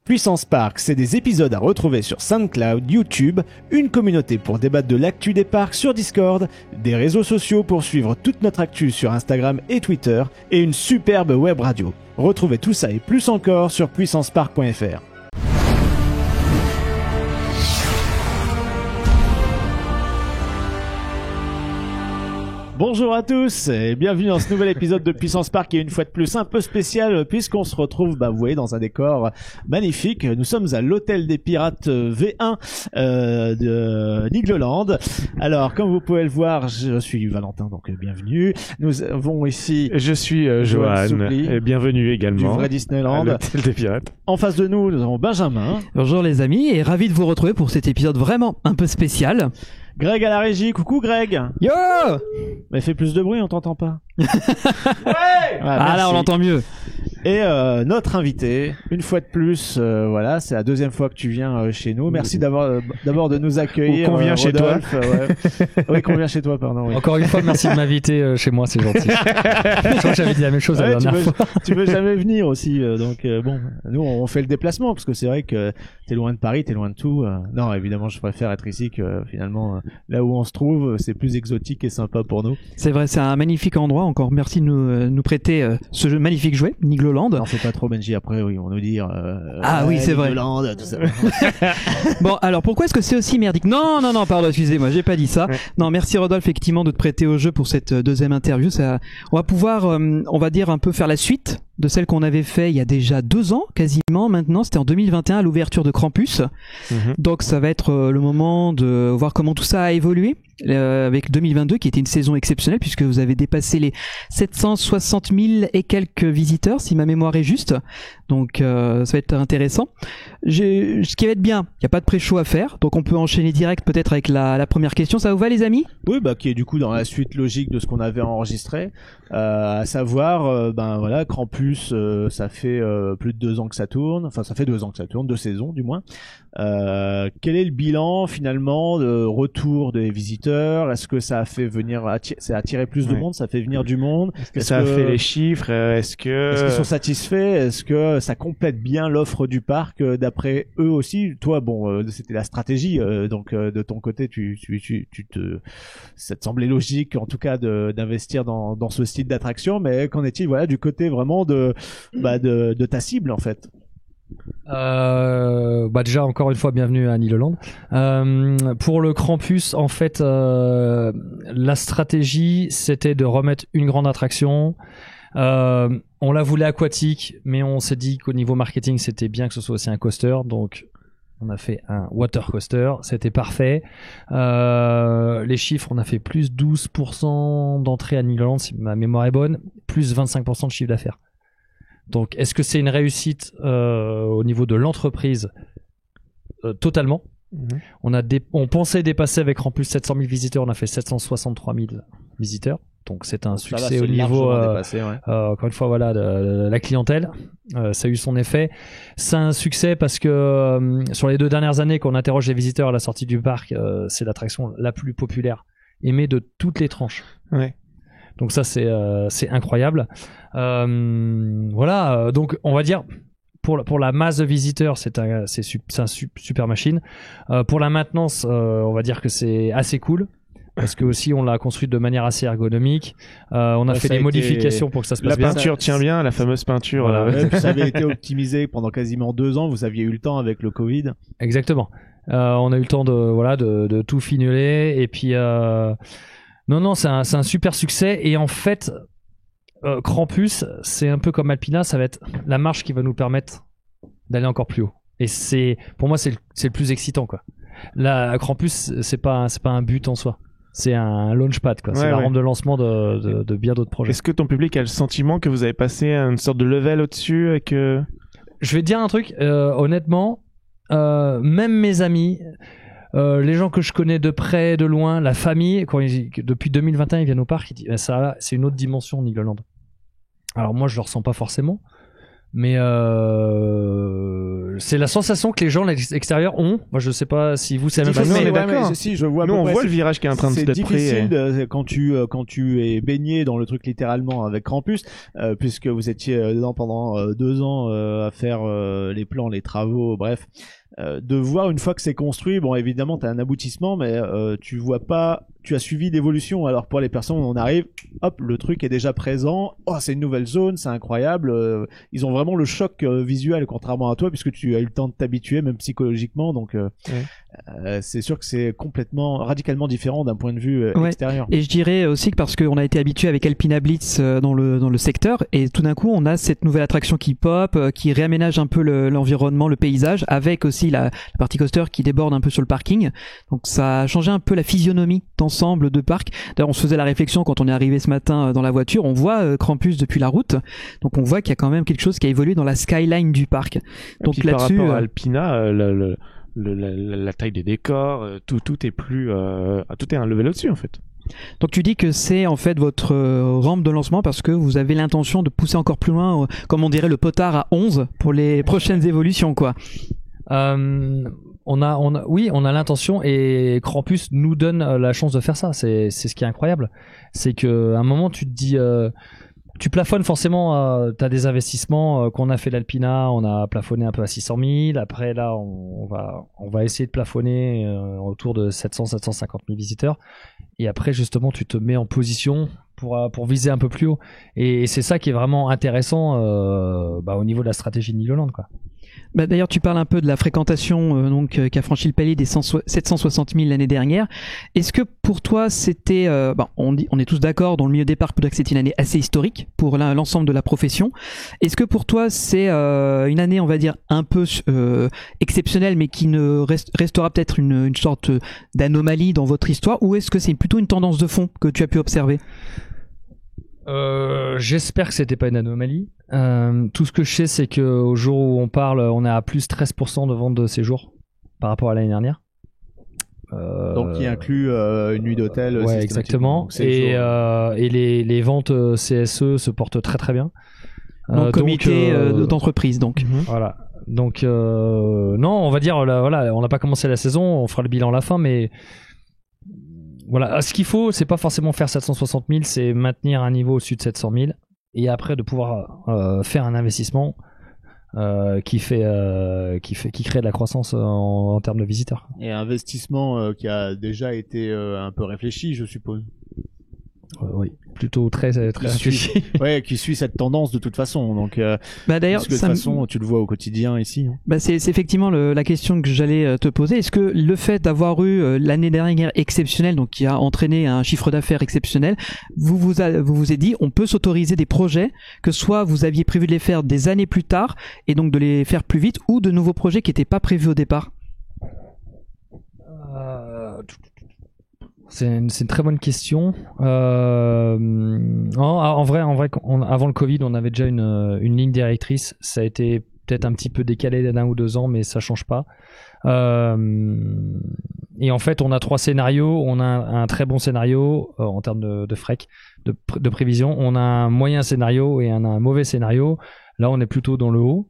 Puissance Park, c'est des épisodes à retrouver sur SoundCloud, YouTube, une communauté pour débattre de l'actu des parcs sur Discord, des réseaux sociaux pour suivre toute notre actu sur Instagram et Twitter, et une superbe web radio. Retrouvez tout ça et plus encore sur puissancepark.fr. Bonjour à tous et bienvenue dans ce nouvel épisode de Puissance Park qui est une fois de plus un peu spécial puisqu'on se retrouve, vous voyez, dans un décor magnifique. Nous sommes à l'hôtel des Pirates V1 de Nigloland. Alors, comme vous pouvez le voir, je suis Valentin, donc bienvenue. Nous avons ici... Je suis Johan, et bienvenue également. Du vrai Disneyland. À l'hôtel des Pirates. En face de nous, nous avons Benjamin. Bonjour les amis et ravi de vous retrouver pour cet épisode vraiment un peu spécial. Greg à la régie, coucou Greg. Yo. Mais fais plus de bruit, on t'entend pas. Ouais. Ah là on l'entend mieux. Et notre invité, une fois de plus, voilà, c'est la deuxième fois que tu viens chez nous. Merci d'abord de nous accueillir. Ou qu'on vient chez toi. Oui, qu'on vient chez toi, pardon. Oui. Encore une fois, merci de m'inviter chez moi, c'est gentil. Je crois que j'avais dit la même chose la dernière fois. Tu veux jamais venir aussi, donc bon, nous on fait le déplacement parce que c'est vrai que t'es loin de Paris, t'es loin de tout. Non, évidemment, je préfère être ici que finalement là où on se trouve, c'est plus exotique et sympa pour nous. C'est vrai, c'est un magnifique endroit. Encore merci de nous prêter ce magnifique jouet, Nigloland. Non, faut pas trop Benji, après oui, on nous dire oui, c'est vrai. Nigloland, tout ça. Bon, alors pourquoi est-ce que c'est aussi merdique? Non, pardon, excusez-moi, j'ai pas dit ça. Ouais. Non, merci Rodolphe effectivement de te prêter au jeu pour cette deuxième interview. Ça, on va pouvoir, on va dire un peu faire la suite de celle qu'on avait fait il y a déjà 2 ans quasiment maintenant, c'était en 2021 à l'ouverture de Krampus. Donc ça va être le moment de voir comment tout ça a évolué avec 2022 qui était une saison exceptionnelle puisque vous avez dépassé les 760 000 et quelques visiteurs si ma mémoire est juste. Donc ça va être intéressant. Ce qui va être bien, il n'y a pas de pré-show à faire, donc on peut enchaîner direct peut-être avec la première question. Ça vous va les amis? Oui, qui est du coup dans la suite logique de ce qu'on avait enregistré, à savoir voilà, Krampus, ça fait plus de 2 ans que ça tourne, enfin ça fait 2 ans que ça tourne, 2 saisons du moins. Quel est le bilan finalement de retour des visiteurs? Est-ce que ça a fait venir, ça a attiré plus de monde, ça a fait venir du monde? Est-ce que ça a fait les chiffres? Est-ce qu'ils sont satisfaits? Est-ce que ça complète bien l'offre du parc d'après eux aussi? Toi, bon, c'était la stratégie, donc de ton côté, ça te semblait logique en tout cas d'investir dans ce style d'attraction, mais qu'en est-il voilà du côté vraiment de ta cible en fait? Déjà encore une fois bienvenue à Nigloland. Pour le Krampus en fait la stratégie c'était de remettre une grande attraction. On la voulait aquatique mais on s'est dit qu'au niveau marketing c'était bien que ce soit aussi un coaster, donc on a fait un water coaster, c'était parfait. Les chiffres, on a fait plus 12% d'entrée à Nigloland si ma mémoire est bonne, plus 25% de chiffre d'affaires. Donc, est-ce que c'est une réussite au niveau de l'entreprise? Totalement. On pensait dépasser avec en plus 700 000 visiteurs, on a fait 763 000 visiteurs. Donc, c'est un succès au niveau, encore une fois, voilà, de la clientèle. Ça a eu son effet. C'est un succès parce que sur les 2 dernières années qu'on interroge les visiteurs à la sortie du parc, c'est l'attraction la plus populaire, aimée de toutes les tranches. Ouais. Donc ça c'est incroyable. Voilà, donc on va dire pour la masse de visiteurs c'est un super machine. Pour la maintenance, on va dire que c'est assez cool parce que aussi on l'a construit de manière assez ergonomique. On a fait des modifications pour que ça se passe bien. La peinture tient bien, la fameuse peinture. Voilà. Ça avait été optimisé pendant quasiment 2 ans. Vous aviez eu le temps avec le Covid. Exactement. On a eu le temps de tout finuler et puis. Non, c'est un super succès et en fait, Krampus, c'est un peu comme Alpina, ça va être la marche qui va nous permettre d'aller encore plus haut. Et pour moi, c'est le plus excitant, quoi. Là, Krampus, c'est pas un but en soi. C'est un launchpad, quoi. C'est la rampe de lancement de bien d'autres projets. Est-ce que ton public a le sentiment que vous avez passé une sorte de level au-dessus et que... Je vais te dire un truc, honnêtement, même mes amis, les gens que je connais de près, de loin, la famille, depuis 2021 ils viennent au parc, ils disent ça, c'est une autre dimension Nigloland. Alors moi je le ressens pas forcément, mais c'est la sensation que les gens à l'extérieur ont. Moi, je sais pas si vous, c'est la même chose. Nous, on est Ouais, d'accord. mais si, je vois. Nous, on pourquoi voit le virage qui est en train c'est d'être pris. difficile quand tu es baigné dans le truc littéralement avec Krampus, puisque vous étiez dedans pendant 2 ans à faire les plans, les travaux, bref. De voir une fois que c'est construit, bon évidemment t'as un aboutissement, mais tu vois pas, tu as suivi l'évolution. Alors pour les personnes, on arrive, hop, le truc est déjà présent. Oh, c'est une nouvelle zone, c'est incroyable. Ils ont vraiment le choc visuel, contrairement à toi, puisque tu as eu le temps de t'habituer, même psychologiquement. Donc c'est sûr que c'est complètement, radicalement différent d'un point de vue extérieur. Et je dirais aussi que parce qu'on a été habitué avec Alpina Blitz dans le secteur, et tout d'un coup on a cette nouvelle attraction qui pop, qui réaménage un peu l'environnement, le paysage, avec aussi la partie coaster qui déborde un peu sur le parking. Donc ça a changé un peu la physionomie d'ensemble de parc. D'ailleurs on se faisait la réflexion quand on est arrivé ce matin dans la voiture, on voit Krampus depuis la route, donc on voit qu'il y a quand même quelque chose qui a évolué dans la skyline du parc. Donc puis, là-dessus, par rapport à Alpina, la taille des décors, tout est plus, tout est un level au-dessus en fait. donc tu dis que c'est en fait votre rampe de lancement parce que vous avez l'intention de pousser encore plus loin, comme on dirait le potard à 11 pour les prochaines évolutions, quoi. On a l'intention, et Krampus nous donne la chance de faire ça. C'est ce qui est incroyable. C'est que à un moment tu te dis, tu plafonnes forcément, t'as des investissements qu'on a fait l'Alpina, on a plafonné un peu à 600 000. Après là, on va essayer de plafonner autour de 750 000 visiteurs. Et après justement, tu te mets en position pour viser un peu plus haut. Et c'est ça qui est vraiment intéressant au niveau de la stratégie de Niloland, quoi. Bah, d'ailleurs, tu parles un peu de la fréquentation qui a franchi le palier des 760 000 l'année dernière. Est-ce que pour toi, c'était... on est tous d'accord dans le milieu des parcs que c'était une année assez historique pour l'ensemble de la profession. Est-ce que pour toi, c'est une année, on va dire, un peu exceptionnelle, mais qui ne restera peut-être une sorte d'anomalie dans votre histoire, ou est-ce que c'est plutôt une tendance de fond que tu as pu observer ? J'espère que c'était pas une anomalie. Tout ce que je sais, c'est que au jour où on parle, on est à plus 13% de vente de séjours par rapport à l'année dernière. Donc qui inclut une nuit d'hôtel. Ouais, exactement. Et les ventes CSE se portent très très bien. Donc comité d'entreprise, donc. Voilà. Donc non, on va dire voilà, on n'a pas commencé la saison, on fera le bilan à la fin, mais voilà, ce qu'il faut, c'est pas forcément faire 760 000, c'est maintenir un niveau au-dessus de 700 000, et après de pouvoir faire un investissement qui crée de la croissance en termes de visiteurs. Et investissement qui a déjà été un peu réfléchi, je suppose. Oui, plutôt très réfléchi. Ouais, qui suit cette tendance de toute façon. Donc, d'ailleurs, parce que de toute façon, tu le vois au quotidien ici. C'est effectivement la question que j'allais te poser. Est-ce que le fait d'avoir eu l'année dernière exceptionnelle, donc qui a entraîné un chiffre d'affaires exceptionnel, vous vous êtes dit, on peut s'autoriser des projets que soit vous aviez prévu de les faire des années plus tard et donc de les faire plus vite, ou de nouveaux projets qui n'étaient pas prévus au départ? C'est une très bonne question. En vrai, avant le Covid, on avait déjà une ligne directrice. Ça a été peut-être un petit peu décalé d'1 ou 2 ans, mais ça change pas. Et en fait, on a 3 scénarios. On a un très bon scénario en termes de FREC, de prévision. On a un moyen scénario et un mauvais scénario. Là, on est plutôt dans le haut.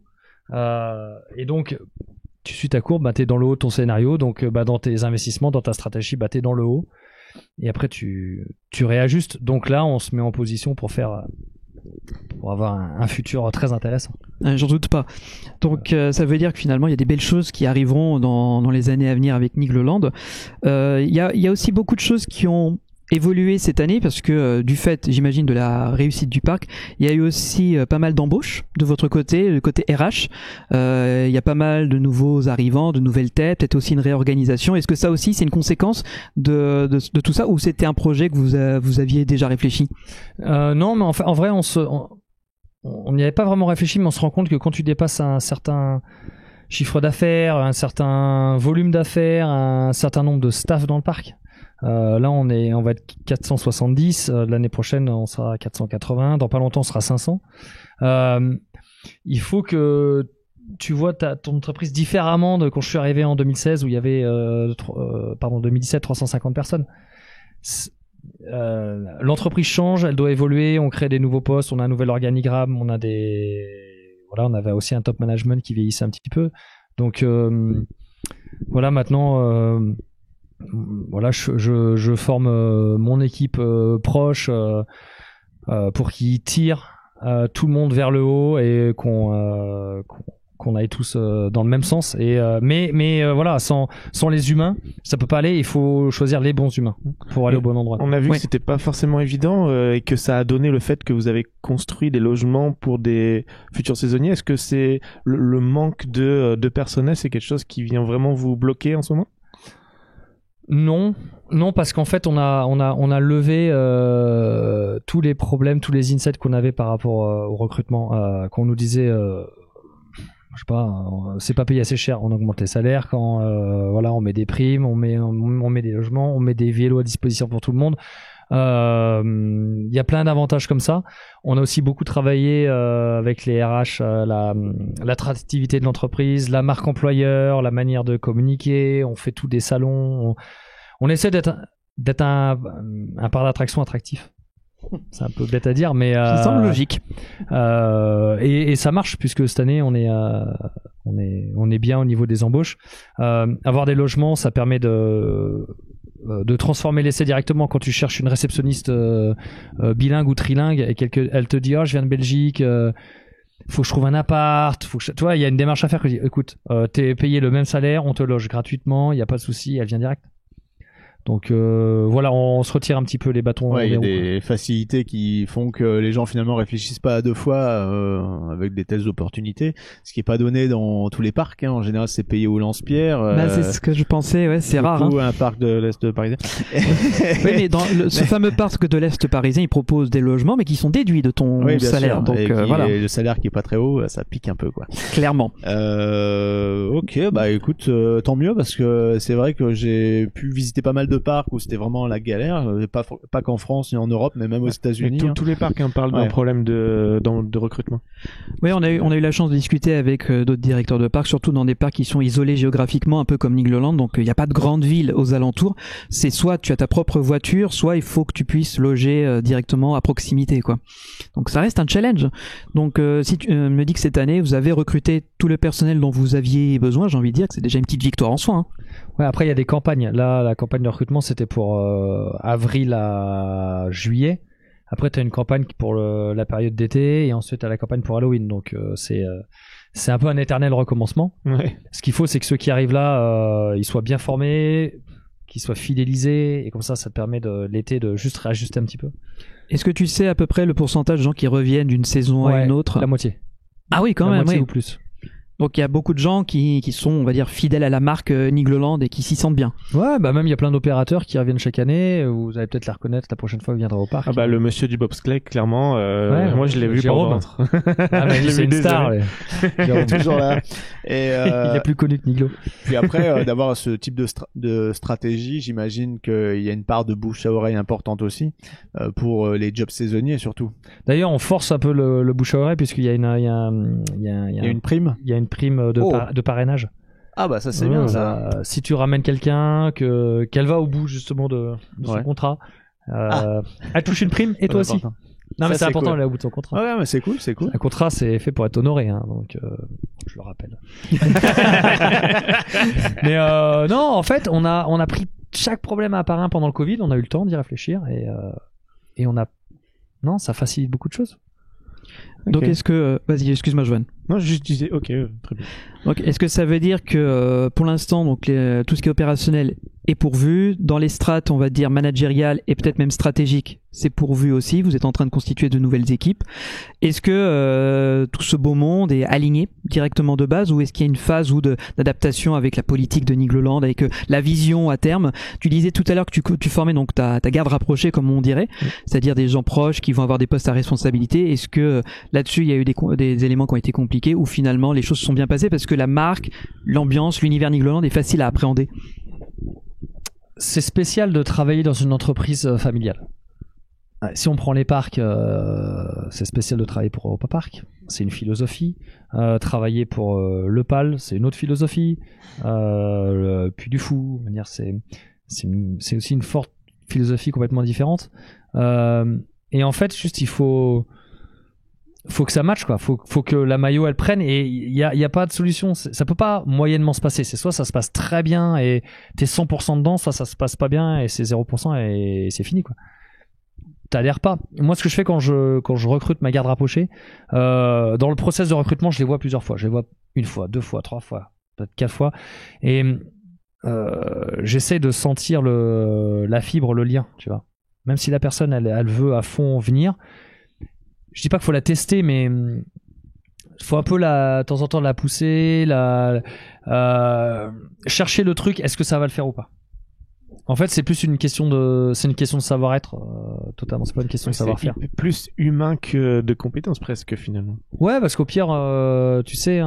Et donc, tu suis ta courbe, t'es dans le haut de ton scénario. Donc, dans tes investissements, dans ta stratégie, t'es dans le haut. Et après tu réajustes. Donc là on se met en position pour avoir un futur très intéressant. J'en doute pas. Donc ça veut dire que finalement il y a des belles choses qui arriveront dans les années à venir avec Nigloland. Il y a aussi beaucoup de choses qui ont évolué cette année parce que du fait, j'imagine, de la réussite du parc, il y a eu aussi pas mal d'embauches de votre côté, le côté RH. Il y a pas mal de nouveaux arrivants, de nouvelles têtes, peut-être aussi une réorganisation. Est-ce que ça aussi c'est une conséquence de tout ça, ou c'était un projet que vous aviez déjà réfléchi? Non, mais en vrai on n'y avait pas vraiment réfléchi, mais on se rend compte que quand tu dépasses un certain chiffre d'affaires, un certain volume d'affaires, un certain nombre de staff dans le parc, là on va être 470, l'année prochaine on sera à 480, dans pas longtemps on sera 500. Il faut que tu vois ton entreprise différemment de quand je suis arrivé en 2016 où il y avait 2017 350 personnes. L'entreprise change, elle doit évoluer, on crée des nouveaux postes, on a un nouvel organigramme, on a voilà, on avait aussi un top management qui vieillissait un petit peu. Donc voilà, maintenant voilà, je forme mon équipe proche pour qu'ils tirent tout le monde vers le haut et qu'on aille tous dans le même sens. Et mais voilà, sans les humains, ça peut pas aller. Il faut choisir les bons humains pour aller au bon endroit. On a vu Oui. que c'était pas forcément évident et que ça a donné le fait que vous avez construit des logements pour des futurs saisonniers. Est-ce que c'est le manque de personnel, c'est quelque chose qui vient vraiment vous bloquer en ce moment? Non, parce qu'en fait on a levé tous les problèmes, tous les insights qu'on avait par rapport au recrutement, qu'on nous disait je sais pas, c'est pas payé assez cher, on augmente les salaires quand voilà, on met des primes, on met des logements, on met des vélos à disposition pour tout le monde. Il y a plein d'avantages comme ça. On a aussi beaucoup travaillé avec les RH, l'attractivité de l'entreprise, la marque employeur, la manière de communiquer. On fait tous des salons. On essaie d'être un parc d'attraction attractif. C'est un peu bête à dire, mais Ça semble logique. et ça marche puisque cette année on est bien au niveau des embauches. Avoir des logements, ça permet de transformer l'essai directement. Quand tu cherches une réceptionniste bilingue ou trilingue et elle te dit je viens de Belgique, faut que je trouve un appart, tu vois, il y a une démarche à faire que je dis écoute, t'es payé le même salaire, on te loge gratuitement, il y a pas de souci, elle vient direct. Donc voilà, on se retire un petit peu les bâtons. Ouais, il y a des roues, des facilités qui font que les gens finalement réfléchissent pas à deux fois avec des telles opportunités, ce qui est pas donné dans tous les parcs. Hein. En général, c'est payé au lance-pierre. Bah, c'est ce que je pensais, ouais, c'est rare. Un parc de l'Est parisien. Oui, mais dans ce fameux parc de l'Est parisien, ils proposent des logements, mais qui sont déduits de ton Oui, bien salaire. sûr. Donc Et voilà, le salaire qui est pas très haut, ça pique un peu, quoi. clairement. Ok, bah écoute, tant mieux parce que c'est vrai que j'ai pu visiter pas mal de parcs où c'était vraiment la galère, pas qu'en France ni en Europe, mais même aux États-Unis. Et tous les parcs parlent d'un problème de recrutement. Oui, on a eu la chance de discuter avec d'autres directeurs de parcs, surtout dans des parcs qui sont isolés géographiquement, un peu comme Nigloland. Donc il n'y a pas de grande ville aux alentours. C'est soit tu as ta propre voiture, soit il faut que tu puisses loger directement à proximité, quoi. Donc ça reste un challenge. Donc si tu me dis que cette année vous avez recruté tout le personnel dont vous aviez besoin, j'ai envie de dire que c'est déjà une petite victoire en soi. Hein. Ouais, après il y a des campagnes. Là, la campagne de recrutement c'était pour avril à juillet. Après tu as une campagne pour la période d'été et ensuite tu as la campagne pour Halloween. Donc c'est un peu un éternel recommencement. Ouais. Ce qu'il faut, c'est que ceux qui arrivent là, ils soient bien formés, qu'ils soient fidélisés, et comme ça te permet l'été de juste réajuster un petit peu. Est-ce que tu sais à peu près le pourcentage de gens qui reviennent d'une saison à une autre? La moitié. Ah oui, quand la même, moitié oui. ou plus. Donc il y a beaucoup de gens qui sont, on va dire, fidèles à la marque Nigloland et qui s'y sentent bien. Ouais, bah même il y a plein d'opérateurs qui reviennent chaque année. Vous allez peut-être les reconnaître la prochaine fois que vous viendrez au parc. Ah bah le monsieur du bobsleigh, clairement. Moi je l'ai vu Jérôme. Ah mais Je l'ai c'est vu une des star. années. Il est toujours là. Et Il est plus connu que Niglo. puis après, d'avoir ce type de stratégie, j'imagine qu'il y a une part de bouche à oreille importante aussi pour les jobs saisonniers surtout. D'ailleurs, on force un peu le bouche à oreille puisqu'il y a Il y a une prime. il y a une prime de parrainage. Ah bah ça c'est bien ça. Si tu ramènes quelqu'un qu'elle va au bout justement de son Ouais. contrat, elle touche une prime et toi aussi. Important. Non mais Ça, c'est c'est important cool. d'aller au bout de son contrat. Ouais, mais c'est cool. Un contrat c'est fait pour être honoré, hein, donc je le rappelle. Mais non, en fait, on a pris chaque problème à part un pendant le Covid. On a eu le temps d'y réfléchir et non, ça facilite beaucoup de choses. Donc Ok. est-ce que... vas-y, excuse-moi Joanne. Non, je juste disais, ok, très bien. Donc est-ce que ça veut dire que pour l'instant, donc tout ce qui est opérationnel est pourvu, dans les strates, on va dire managériales et peut-être même stratégiques, c'est pourvu aussi, vous êtes en train de constituer de nouvelles équipes. Est-ce que tout ce beau monde est aligné directement de base ou est-ce qu'il y a une phase d'adaptation avec la politique de Nigloland, avec la vision à terme? Tu disais tout à l'heure que tu formais donc ta garde rapprochée comme on dirait, c'est-à-dire des gens proches qui vont avoir des postes à responsabilité. Est-ce que là-dessus il y a eu des éléments qui ont été compliqués ou finalement les choses se sont bien passées parce que la marque, l'ambiance, l'univers Nigloland est facile à appréhender? C'est spécial de travailler dans une entreprise familiale. Si on prend les parcs, c'est spécial de travailler pour Europa Park. C'est une philosophie. Travailler pour le PAL, c'est une autre philosophie. Le Puy du Fou, c'est aussi une forte philosophie complètement différente. Et en fait, juste il faut faut que ça matche, quoi. Faut que la maillot elle prenne, et il y a pas de solution. Ça peut pas moyennement se passer. C'est soit ça se passe très bien et t'es 100% dedans, soit ça se passe pas bien et c'est 0% et c'est fini, quoi. T'adhères pas. Moi, ce que je fais quand je recrute ma garde rapprochée, dans le process de recrutement, je les vois plusieurs fois. Je les vois 1 fois, 2 fois, 3 fois, peut-être 4 fois, et j'essaie de sentir la fibre, le lien, tu vois. Même si la personne elle veut à fond venir, je dis pas qu'il faut la tester, mais faut un peu de temps en temps la pousser, chercher le truc. Est-ce que ça va le faire ou pas? En fait, c'est plus une question de savoir-être, totalement. C'est pas une question de savoir-faire. C'est plus humain que de compétences presque finalement. Ouais, parce qu'au pire, tu sais,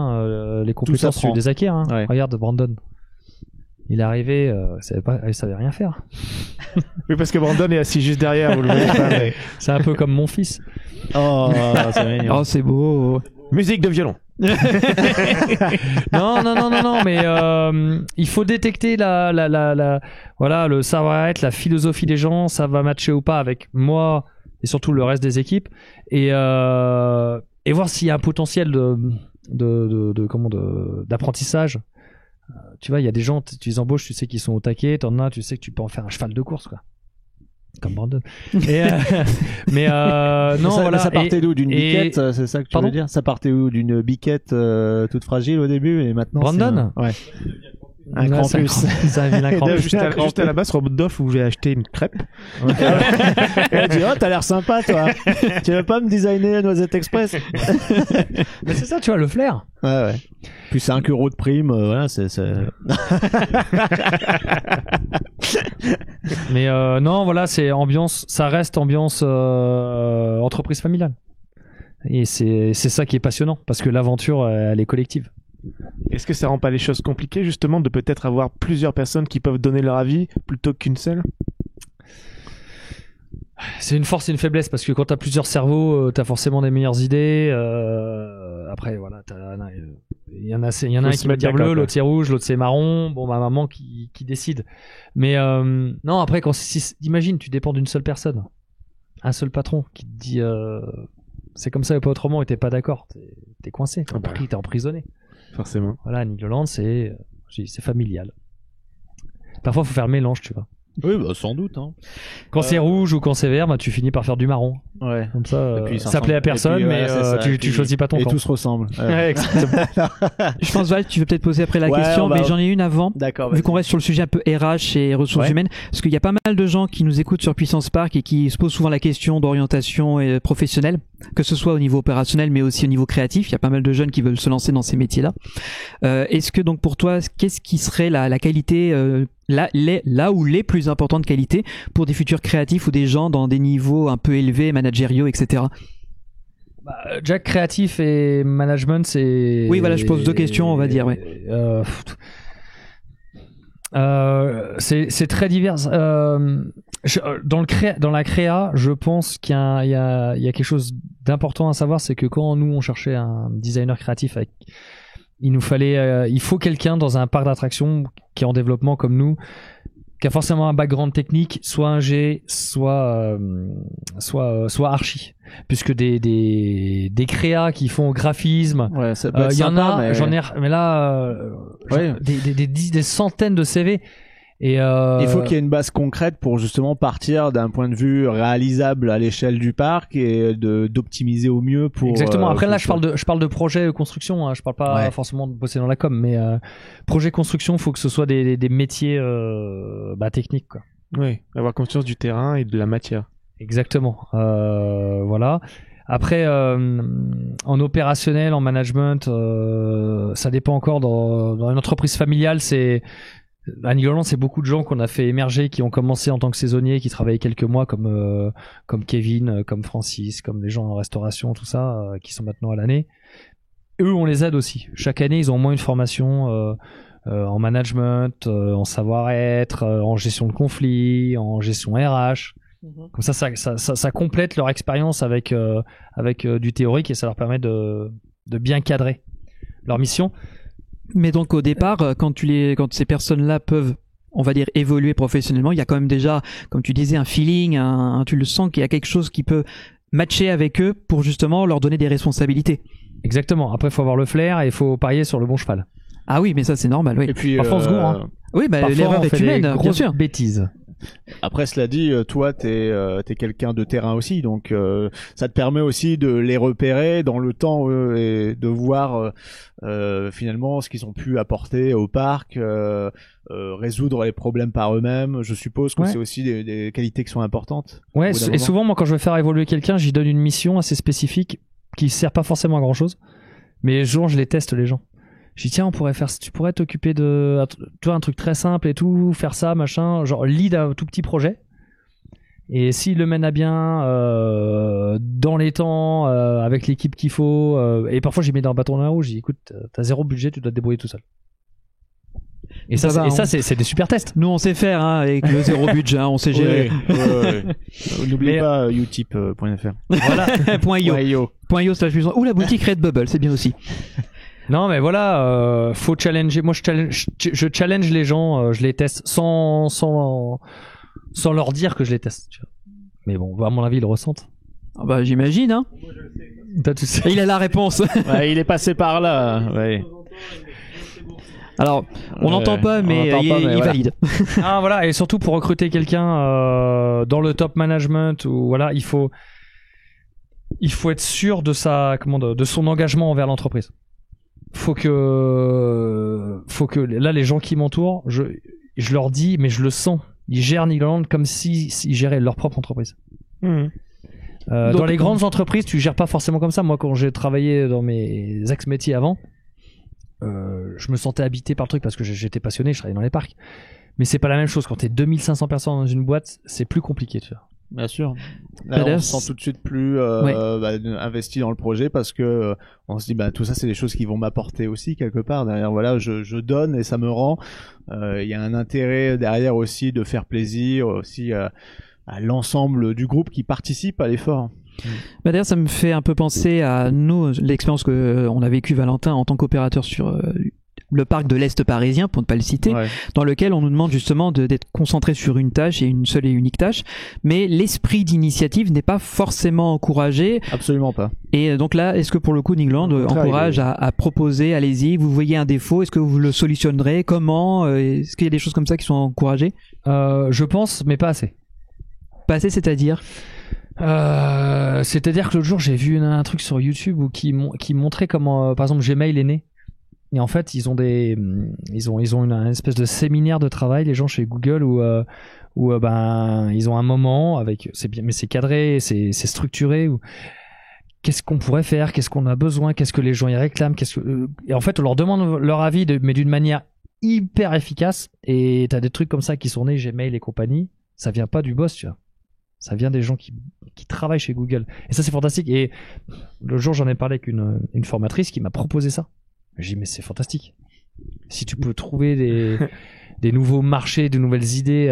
les compétences tu les acquiers. Hein. Ouais. Regarde Brandon. Il est arrivé, il savait rien faire. Oui, parce que Brandon est assis juste derrière. Vous le voyez pas, mais... C'est un peu comme mon fils. Oh, c'est mignon. Oh, c'est beau. Musique de violon. Non, mais il faut détecter voilà, le savoir-être, la philosophie des gens, ça va matcher ou pas avec moi et surtout le reste des équipes, et voir s'il y a un potentiel d'apprentissage. Tu vois, il y a des gens, tu les embauches, tu sais qu'ils sont au taquet, t'en as, tu sais que tu peux en faire un cheval de course, quoi. Comme Brandon. Mais non, voilà. Ça partait d'où? D'une biquette, c'est ça que tu veux dire? Ça partait où? D'une biquette toute fragile au début, et maintenant Brandon? Ouais. Un Krampus. C'est un vilain Krampus. Juste à la base, Rodolphe voulait acheter une crêpe. Ouais. Elle a dit, oh, t'as l'air sympa, toi. Tu veux pas me designer Noisette Express? Mais c'est ça, tu vois, le flair. Ouais. Puis 5 € de prime, voilà, c'est... Mais non, voilà, c'est ambiance, ça reste ambiance entreprise familiale. Et c'est ça qui est passionnant, parce que l'aventure, elle est collective. Est-ce que ça rend pas les choses compliquées, justement, de peut-être avoir plusieurs personnes qui peuvent donner leur avis plutôt qu'une seule? C'est une force et une faiblesse, parce que quand t'as plusieurs cerveaux, t'as forcément des meilleures idées. Après, voilà, il y en a un qui va dire bleu, l'autre c'est rouge, l'autre c'est marron. Bon, ma maman qui décide. Mais non, après, imagine, tu dépends d'une seule personne, un seul patron qui te dit c'est comme ça et pas autrement, et t'es pas d'accord, t'es coincé, t'es emprisonné. Forcément. Voilà, Nigloland, c'est familial. Parfois, faut faire le mélange, tu vois. Oui, bah, sans doute. Hein. Quand c'est rouge ou quand c'est vert, bah, tu finis par faire du marron. Ouais. Comme ça, ça plaît à personne, mais tu choisis pas ton camp. Et tout se ressemble. Ouais, exactement. Je pense, Val, tu veux peut-être poser après la question, mais j'en ai une avant. D'accord. Vu qu'on reste sur le sujet un peu RH et ressources humaines, parce qu'il y a pas mal de gens qui nous écoutent sur Puissance Park et qui se posent souvent la question d'orientation professionnelle, que ce soit au niveau opérationnel, mais aussi au niveau créatif. Il y a pas mal de jeunes qui veulent se lancer dans ces métiers-là. Est-ce que donc pour toi, qu'est-ce qui serait la qualité là où les plus importantes qualités pour des futurs créatifs ou des gens dans des niveaux un peu élevés, managériaux, etc. Jack, créatif et management, c'est... Oui, voilà, je pose 2 questions, on va dire. Ouais. C'est très divers. Dans la créa, je pense qu'il y a quelque chose d'important à savoir, c'est que quand nous on cherchait un designer créatif, il faut quelqu'un dans un parc d'attractions qui est en développement comme nous, qui a forcément un background technique, soit ingé, soit archi, puisque des créas qui font graphisme, il y en a, mais là, des centaines de CV. Et il faut qu'il y ait une base concrète pour justement partir d'un point de vue réalisable à l'échelle du parc et d'optimiser au mieux pour... Exactement. Après là, je parle de projet construction, hein. Je parle pas forcément de bosser dans la com, mais projet construction, faut que ce soit des métiers techniques, quoi. Oui, avoir conscience du terrain et de la matière. Exactement. Voilà. Après, en opérationnel, en management, ça dépend encore. Dans une entreprise familiale, à Nigloland, c'est beaucoup de gens qu'on a fait émerger, qui ont commencé en tant que saisonniers, qui travaillaient quelques mois, comme Kevin, comme Francis, comme les gens en restauration, tout ça, qui sont maintenant à l'année. Eux, on les aide aussi. Chaque année, ils ont au moins une formation en management, en savoir-être, en gestion de conflits, en gestion RH. Comme ça complète leur expérience avec du théorique, et ça leur permet de bien cadrer leur mission. Mais donc au départ, quand ces personnes-là peuvent, on va dire, évoluer professionnellement, il y a quand même déjà, comme tu disais, un feeling, tu le sens qu'il y a quelque chose qui peut matcher avec eux pour justement leur donner des responsabilités. Exactement. Après, il faut avoir le flair et il faut parier sur le bon cheval. Ah oui, mais ça c'est normal, oui. Et puis, Parfois, on se gourre, hein. Oui, bah, Parfois, l'erreur on est fait humaine, des bien grosses sûr. bêtises. Après, cela dit, toi, t'es quelqu'un de terrain aussi, donc ça te permet aussi de les repérer dans le temps et de voir finalement ce qu'ils ont pu apporter au parc, résoudre les problèmes par eux-mêmes. Je suppose que c'est aussi des qualités qui sont importantes. Ouais, et souvent, moi, quand je veux faire évoluer quelqu'un, j'y donne une mission assez spécifique qui sert pas forcément à grand-chose, mais souvent, je les teste, les gens. Je dis tiens, tu pourrais t'occuper de toi un truc très simple et tout, faire ça machin, genre lead un tout petit projet, et s'il le mène à bien dans les temps avec l'équipe qu'il faut, et parfois j'y mets dans le bâton dans la roue, je dis écoute, t'as 0 budget, tu dois te débrouiller tout seul. Et ça, c'est des super tests. Nous on sait faire hein, avec le 0 budget, hein, on sait gérer. N'oubliez pas utip.fr. Voilà. .io. Ou la boutique Redbubble, c'est bien aussi. Non mais voilà, faut challenger. Moi je challenge les gens, je les teste sans leur dire que je les teste. Tu vois. Mais bon, à mon avis ils le ressentent. Ah bah j'imagine hein. Il a la réponse. Ouais, il est passé par là. Ouais. Alors, on n'entend pas, mais il valide. Ah voilà, et surtout pour recruter quelqu'un dans le top management, ou voilà, il faut être sûr de de son engagement envers l'entreprise. Faut que là les gens qui m'entourent, je leur dis, mais je le sens, ils gèrent Nigloland comme s'ils géraient leur propre entreprise. Dans les grandes entreprises, tu gères pas forcément comme ça. Moi, quand j'ai travaillé dans mes ex-métiers avant, je me sentais habité par le truc parce que j'étais passionné, je travaillais dans les parcs. Mais c'est pas la même chose. Quand t'es 2500 personnes dans une boîte, c'est plus compliqué, tu vois. Bien sûr. Là, on se sent tout de suite plus investi dans le projet parce que on se dit tout ça c'est des choses qui vont m'apporter aussi quelque part derrière. Voilà, je donne et ça me rend. Il y a un intérêt derrière aussi de faire plaisir aussi à l'ensemble du groupe qui participe à l'effort. D'ailleurs, ça me fait un peu penser à nous, l'expérience que on a vécue Valentin en tant qu'opérateur sur le parc de l'Est parisien, pour ne pas le citer, dans lequel on nous demande justement d'être concentré sur une tâche et une seule et unique tâche, mais l'esprit d'initiative n'est pas forcément encouragé. Absolument pas. Et donc là, est-ce que pour le coup Nigloland encourage à proposer, allez-y, vous voyez un défaut, est-ce que vous le solutionnerez, comment, est-ce qu'il y a des choses comme ça qui sont encouragées? Je pense, mais pas assez. Pas assez, c'est-à-dire que l'autre jour j'ai vu un truc sur YouTube qui montrait comment par exemple Gmail est né. Et en fait, ils ont une espèce de séminaire de travail, les gens chez Google, où ils ont un moment avec, c'est bien, mais c'est cadré, c'est structuré, où qu'est-ce qu'on pourrait faire, qu'est-ce qu'on a besoin, qu'est-ce que les gens y réclament, et en fait, on leur demande leur avis, mais d'une manière hyper efficace. Et t'as des trucs comme ça qui sont nés, Gmail et compagnie, ça vient pas du boss, tu vois. Ça vient des gens qui travaillent chez Google. Et ça, c'est fantastique. Et le jour, j'en ai parlé avec une formatrice qui m'a proposé ça. J'ai dit mais c'est fantastique. Si tu peux trouver des nouveaux marchés, de nouvelles idées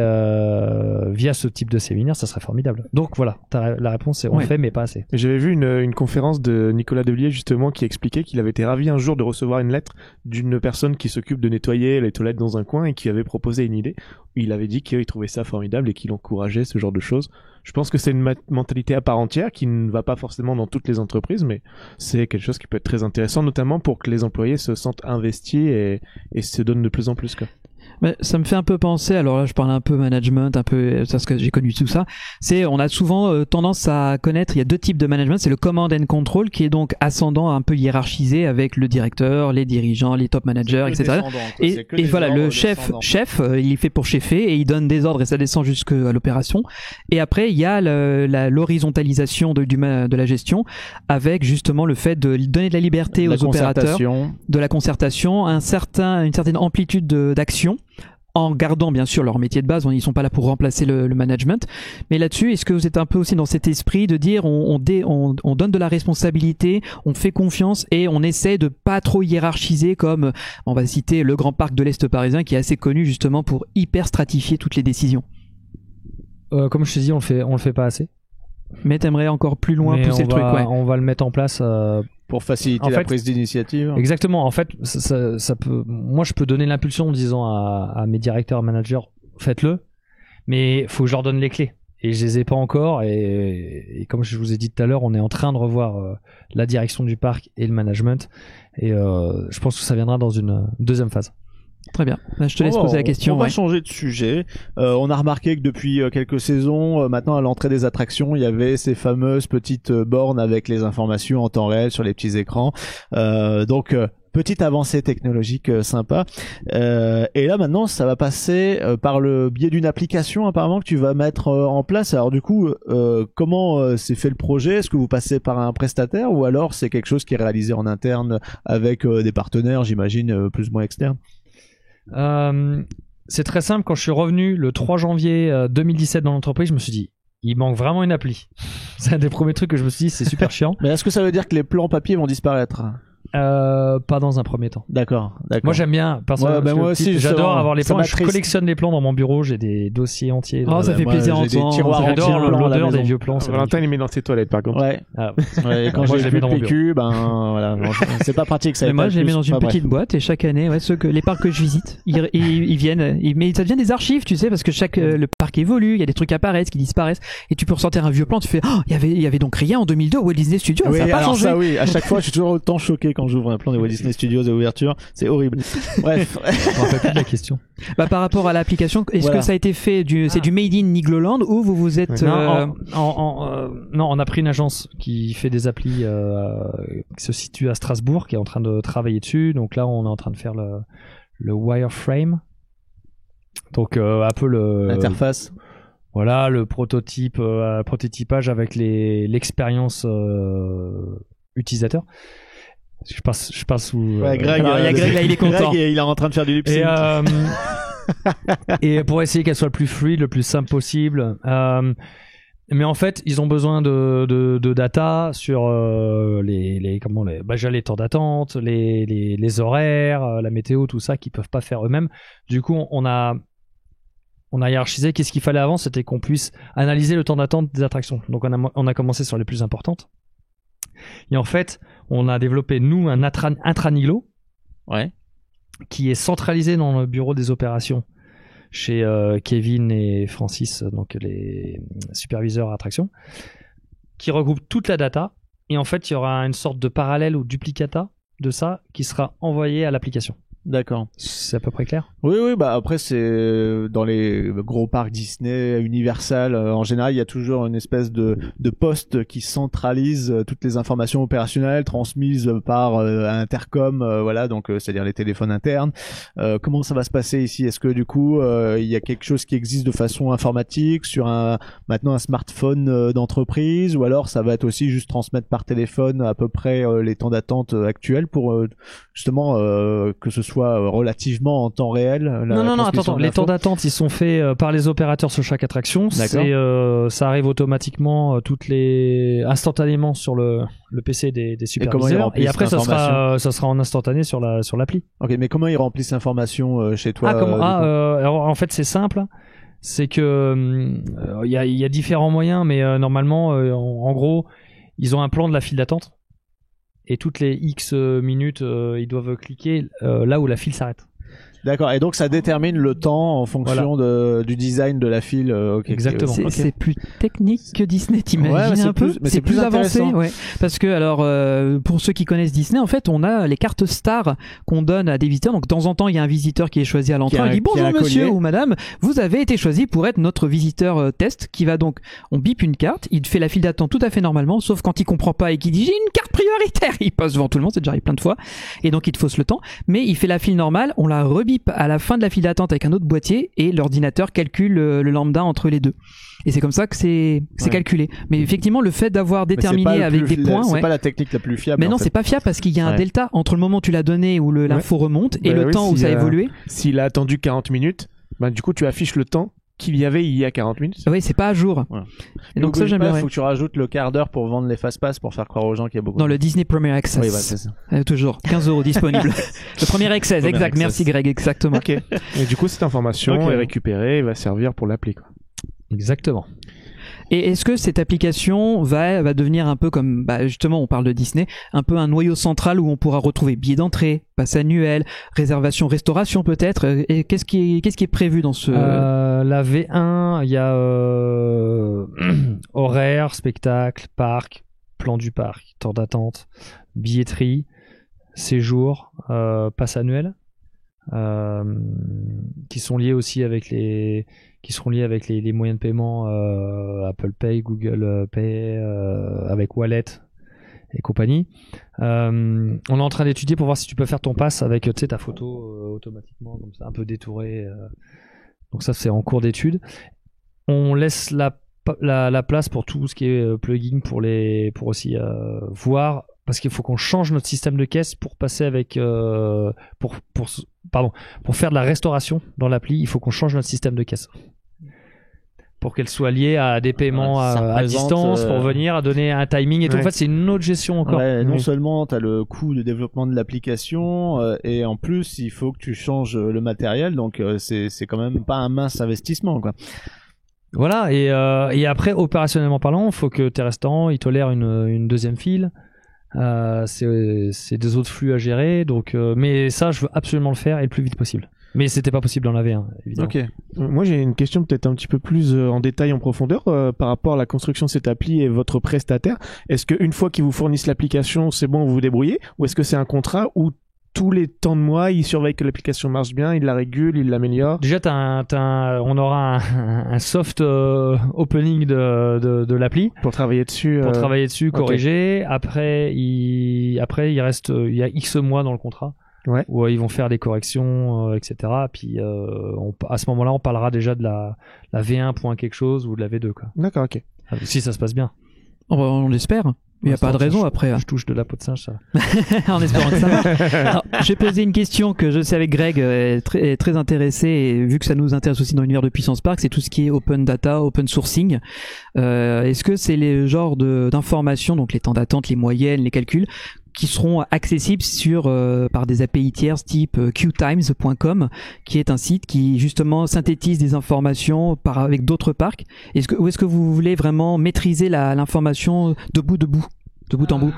via ce type de séminaire, ça serait formidable. Donc voilà, la réponse c'est on fait mais pas assez. J'avais vu une conférence de Nicolas Devilliers justement qui expliquait qu'il avait été ravi un jour de recevoir une lettre d'une personne qui s'occupe de nettoyer les toilettes dans un coin et qui avait proposé une idée. Il avait dit qu'il trouvait ça formidable et qu'il encourageait ce genre de choses. Je pense que c'est une mentalité à part entière qui ne va pas forcément dans toutes les entreprises, mais c'est quelque chose qui peut être très intéressant, notamment pour que les employés se sentent investis et se donnent de plus en plus, quoi. Mais ça me fait un peu penser, alors là je parle un peu management, un peu parce que j'ai connu tout ça, on a souvent tendance à connaître, il y a deux types de management, c'est le command and control qui est donc ascendant, un peu hiérarchisé avec le directeur, les dirigeants, les top managers, etc. Et voilà, le chef, il fait pour cheffer et il donne des ordres et ça descend jusqu'à l'opération. Et après il y a l'horizontalisation de la gestion avec justement le fait de donner de la liberté aux opérateurs, de la concertation, une certaine amplitude d'action, en gardant bien sûr leur métier de base, ils sont pas là pour remplacer le management. Mais là-dessus, est-ce que vous êtes un peu aussi dans cet esprit de dire on donne de la responsabilité, on fait confiance et on essaie de pas trop hiérarchiser, comme on va citer le grand parc de l'Est parisien qui est assez connu justement pour hyper stratifier toutes les décisions. Comme je te dis, on le fait pas assez. Mais t'aimerais encore plus loin pousser le truc, on va le mettre en place pour faciliter la prise d'initiative. Exactement. En fait, ça peut. Moi, je peux donner l'impulsion en disant à mes directeurs, managers, faites-le. Mais faut que je leur donne les clés. et je les ai pas encore. Et comme je vous ai dit tout à l'heure, on est en train de revoir la direction du parc et le management. Et je pense que ça viendra dans une deuxième phase. Très bien. Là, je te laisse poser la question. On va changer de sujet. On a remarqué que depuis quelques saisons, maintenant à l'entrée des attractions, il y avait ces fameuses petites bornes avec les informations en temps réel sur les petits écrans. Donc petite avancée technologique sympa. Et là maintenant, ça va passer par le biais d'une application apparemment que tu vas mettre en place. Alors du coup, comment s'est fait le projet? Est-ce que vous passez par un prestataire ou alors c'est quelque chose qui est réalisé en interne avec des partenaires, j'imagine, plus ou moins externes? C'est très simple. Quand je suis revenu le 3 janvier 2017 dans l'entreprise, je me suis dit, il manque vraiment une appli. C'est un des premiers trucs que je me suis dit, c'est super chiant. Mais est-ce que ça veut dire que les plans papier vont disparaître? Pas dans un premier temps. D'accord. Moi j'aime bien personnellement. Moi aussi, j'adore avoir les plans. Je collectionne les plans dans mon bureau. J'ai des dossiers entiers. Oh, ça fait plaisir d'entendre. J'adore l'odeur des vieux plans. Valentin il met dans ses toilettes par contre. Ouais. Et quand j'ai vu le PQ, voilà, c'est pas pratique ça. Mais moi je les mets dans une petite boîte et chaque année, les parcs que je visite, ils viennent. Mais ça devient des archives, tu sais, parce que le parc évolue, il y a des trucs qui apparaissent, qui disparaissent, et tu peux ressortir un vieux plan. Tu fais, il y avait donc rien en 2002 au Walt Disney Studios. Ça a pas changé. Ça oui. À chaque fois, je suis toujours autant choqué quand j'ouvre un plan des Walt Disney Studios de ouverture, c'est horrible. Bref. On rappelle plus de la question. Par rapport à l'application, est-ce que ça a été fait c'est du made in Nigloland ou vous êtes non, on a pris une agence qui fait des applis qui se situe à Strasbourg, qui est en train de travailler dessus. Donc là, on est en train de faire le wireframe. Donc un peu l'interface. Voilà, le prototypage avec l'expérience utilisateur. Je passe sous. Ouais, Greg, alors, il y a Greg là, il est content. Greg, il est en train de faire du lip sync. Et pour essayer qu'elle soit le plus fluide, le plus simple possible. Mais en fait, ils ont besoin de data sur les temps d'attente, les horaires, la météo, tout ça qu'ils peuvent pas faire eux-mêmes. Du coup, on a hiérarchisé. Qu'est-ce qu'il fallait avant, c'était qu'on puisse analyser le temps d'attente des attractions. Donc on a commencé sur les plus importantes. Et en fait, on a développé, nous, un intraniglo qui est centralisé dans le bureau des opérations chez Kevin et Francis, donc les superviseurs attractions, qui regroupe toute la data. Et en fait, il y aura une sorte de parallèle ou duplicata de ça qui sera envoyé à l'application. D'accord. C'est à peu près clair? Oui, après c'est dans les gros parcs Disney, Universal, en général il y a toujours une espèce de poste qui centralise toutes les informations opérationnelles transmises par intercom, voilà, donc c'est-à-dire les téléphones internes. Comment ça va se passer ici? Est-ce que du coup il y a quelque chose qui existe de façon informatique sur maintenant un smartphone d'entreprise, ou alors ça va être aussi juste transmettre par téléphone à peu près les temps d'attente actuels pour justement que ce soit relativement en temps réel? Non, attends, les temps d'attente ils sont faits par les opérateurs sur chaque attraction. Ça arrive automatiquement instantanément sur le PC des superviseurs, et après ça sera en instantané sur l'appli. Ok, mais comment ils remplissent l'information chez toi? Alors en fait c'est simple, c'est que il y a différents moyens, mais normalement en gros ils ont un plan de la file d'attente. Et toutes les X minutes, ils doivent cliquer là où la file s'arrête. D'accord, et donc ça détermine le temps en fonction du design de la file. Exactement. C'est plus technique que Disney, t'imagines un peu. C'est plus avancé, parce que alors pour ceux qui connaissent Disney, en fait, on a les cartes stars qu'on donne à des visiteurs. Donc de temps en temps, il y a un visiteur qui est choisi à l'entrée. Il dit bonjour monsieur ou madame, vous avez été choisi pour être notre visiteur test, qui va donc, on bip une carte, il fait la file d'attente tout à fait normalement, sauf quand il comprend pas et qu'il dit j'ai une carte prioritaire, il passe devant tout le monde, c'est déjà arrivé plein de fois, et donc il te fausse le temps. Mais il fait la file normale, on la rebip à la fin de la file d'attente avec un autre boîtier, et l'ordinateur calcule le lambda entre les deux. Et c'est comme ça que c'est calculé. Mais effectivement, le fait d'avoir déterminé avec des points, c'est pas la technique la plus fiable. Mais non, c'est pas fiable parce qu'il y a un delta entre le moment où tu l'as donné, où l'info remonte, et le temps où ça a évolué. S'il a attendu 40 minutes, du coup tu affiches le temps qu'il y avait il y a 40 minutes. Oui, c'est pas à jour. Voilà. Et donc ça, j'aime bien. Il faut que tu rajoutes le quart d'heure pour vendre les fast-pass pour faire croire aux gens qu'il y a beaucoup. Dans le Disney Premier Access. Oui, c'est ça. Toujours 15€ disponible. Le Premier Access, exact. Merci Greg, exactement. Ok. Et du coup, cette information est récupérée et va servir pour l'appli, quoi. Exactement. Et est-ce que cette application va devenir un peu comme, justement, on parle de Disney, un peu un noyau central où on pourra retrouver billets d'entrée, passe annuel, réservation, restauration peut-être, et qu'est-ce qui est prévu dans ce... La V1, il y a horaire, spectacle, parc, plan du parc, temps d'attente, billetterie, séjour, passe annuel, qui sont liés aussi avec les moyens de paiement Apple Pay, Google Pay, avec Wallet et compagnie. On est en train d'étudier pour voir si tu peux faire ton pass avec ta photo automatiquement, comme ça, un peu détouré. Donc ça, c'est en cours d'étude. On laisse la place pour tout ce qui est plugin pour aussi voir, parce qu'il faut qu'on change notre système de caisse pour passer avec pour faire de la restauration dans l'appli. Il faut qu'on change notre système de caisse pour qu'elle soit liée à des paiements à distance, pour venir à donner un timing et tout. En fait, c'est une autre gestion encore. Non seulement tu as le coût de développement de l'application, et en plus, il faut que tu changes le matériel, donc c'est quand même pas un mince investissement, quoi. Voilà, et après, opérationnellement parlant, il faut que tes restaurants ils tolèrent une deuxième file. C'est des autres flux à gérer, donc mais ça, je veux absolument le faire et le plus vite possible. Mais c'était pas possible dans la V1, évidemment. Ok. Moi, j'ai une question peut-être un petit peu plus en détail, en profondeur, par rapport à la construction de cette appli et votre prestataire. Est-ce qu'une fois qu'ils vous fournissent l'application, c'est bon, vous vous débrouillez, ou est-ce que c'est un contrat où tous les temps de mois, ils surveillent que l'application marche bien, ils la régulent, ils l'améliorent? Déjà, on aura un soft opening de l'appli pour travailler dessus. Corriger. Après, il y a X mois dans le contrat. Ouais. Où ils vont faire des corrections, etc. Puis à ce moment-là, on parlera déjà de la V1 point quelque chose ou de la V2, quoi. D'accord, ok. Si ça se passe bien. On l'espère. Il n'y a pas de raison après. Je touche de la peau de singe, ça. En espérant que ça marche. Alors, j'ai posé une question que je sais avec Greg est très intéressé, et vu que ça nous intéresse aussi dans l'univers de Puissance Park, c'est tout ce qui est open data, open sourcing. Est-ce que c'est les genres d'informations, donc les temps d'attente, les moyennes, les calculs, qui seront accessibles par des API tierces type qtimes.com, qui est un site qui justement synthétise des informations avec d'autres parcs? Ou est-ce que vous voulez vraiment maîtriser l'information de bout en bout?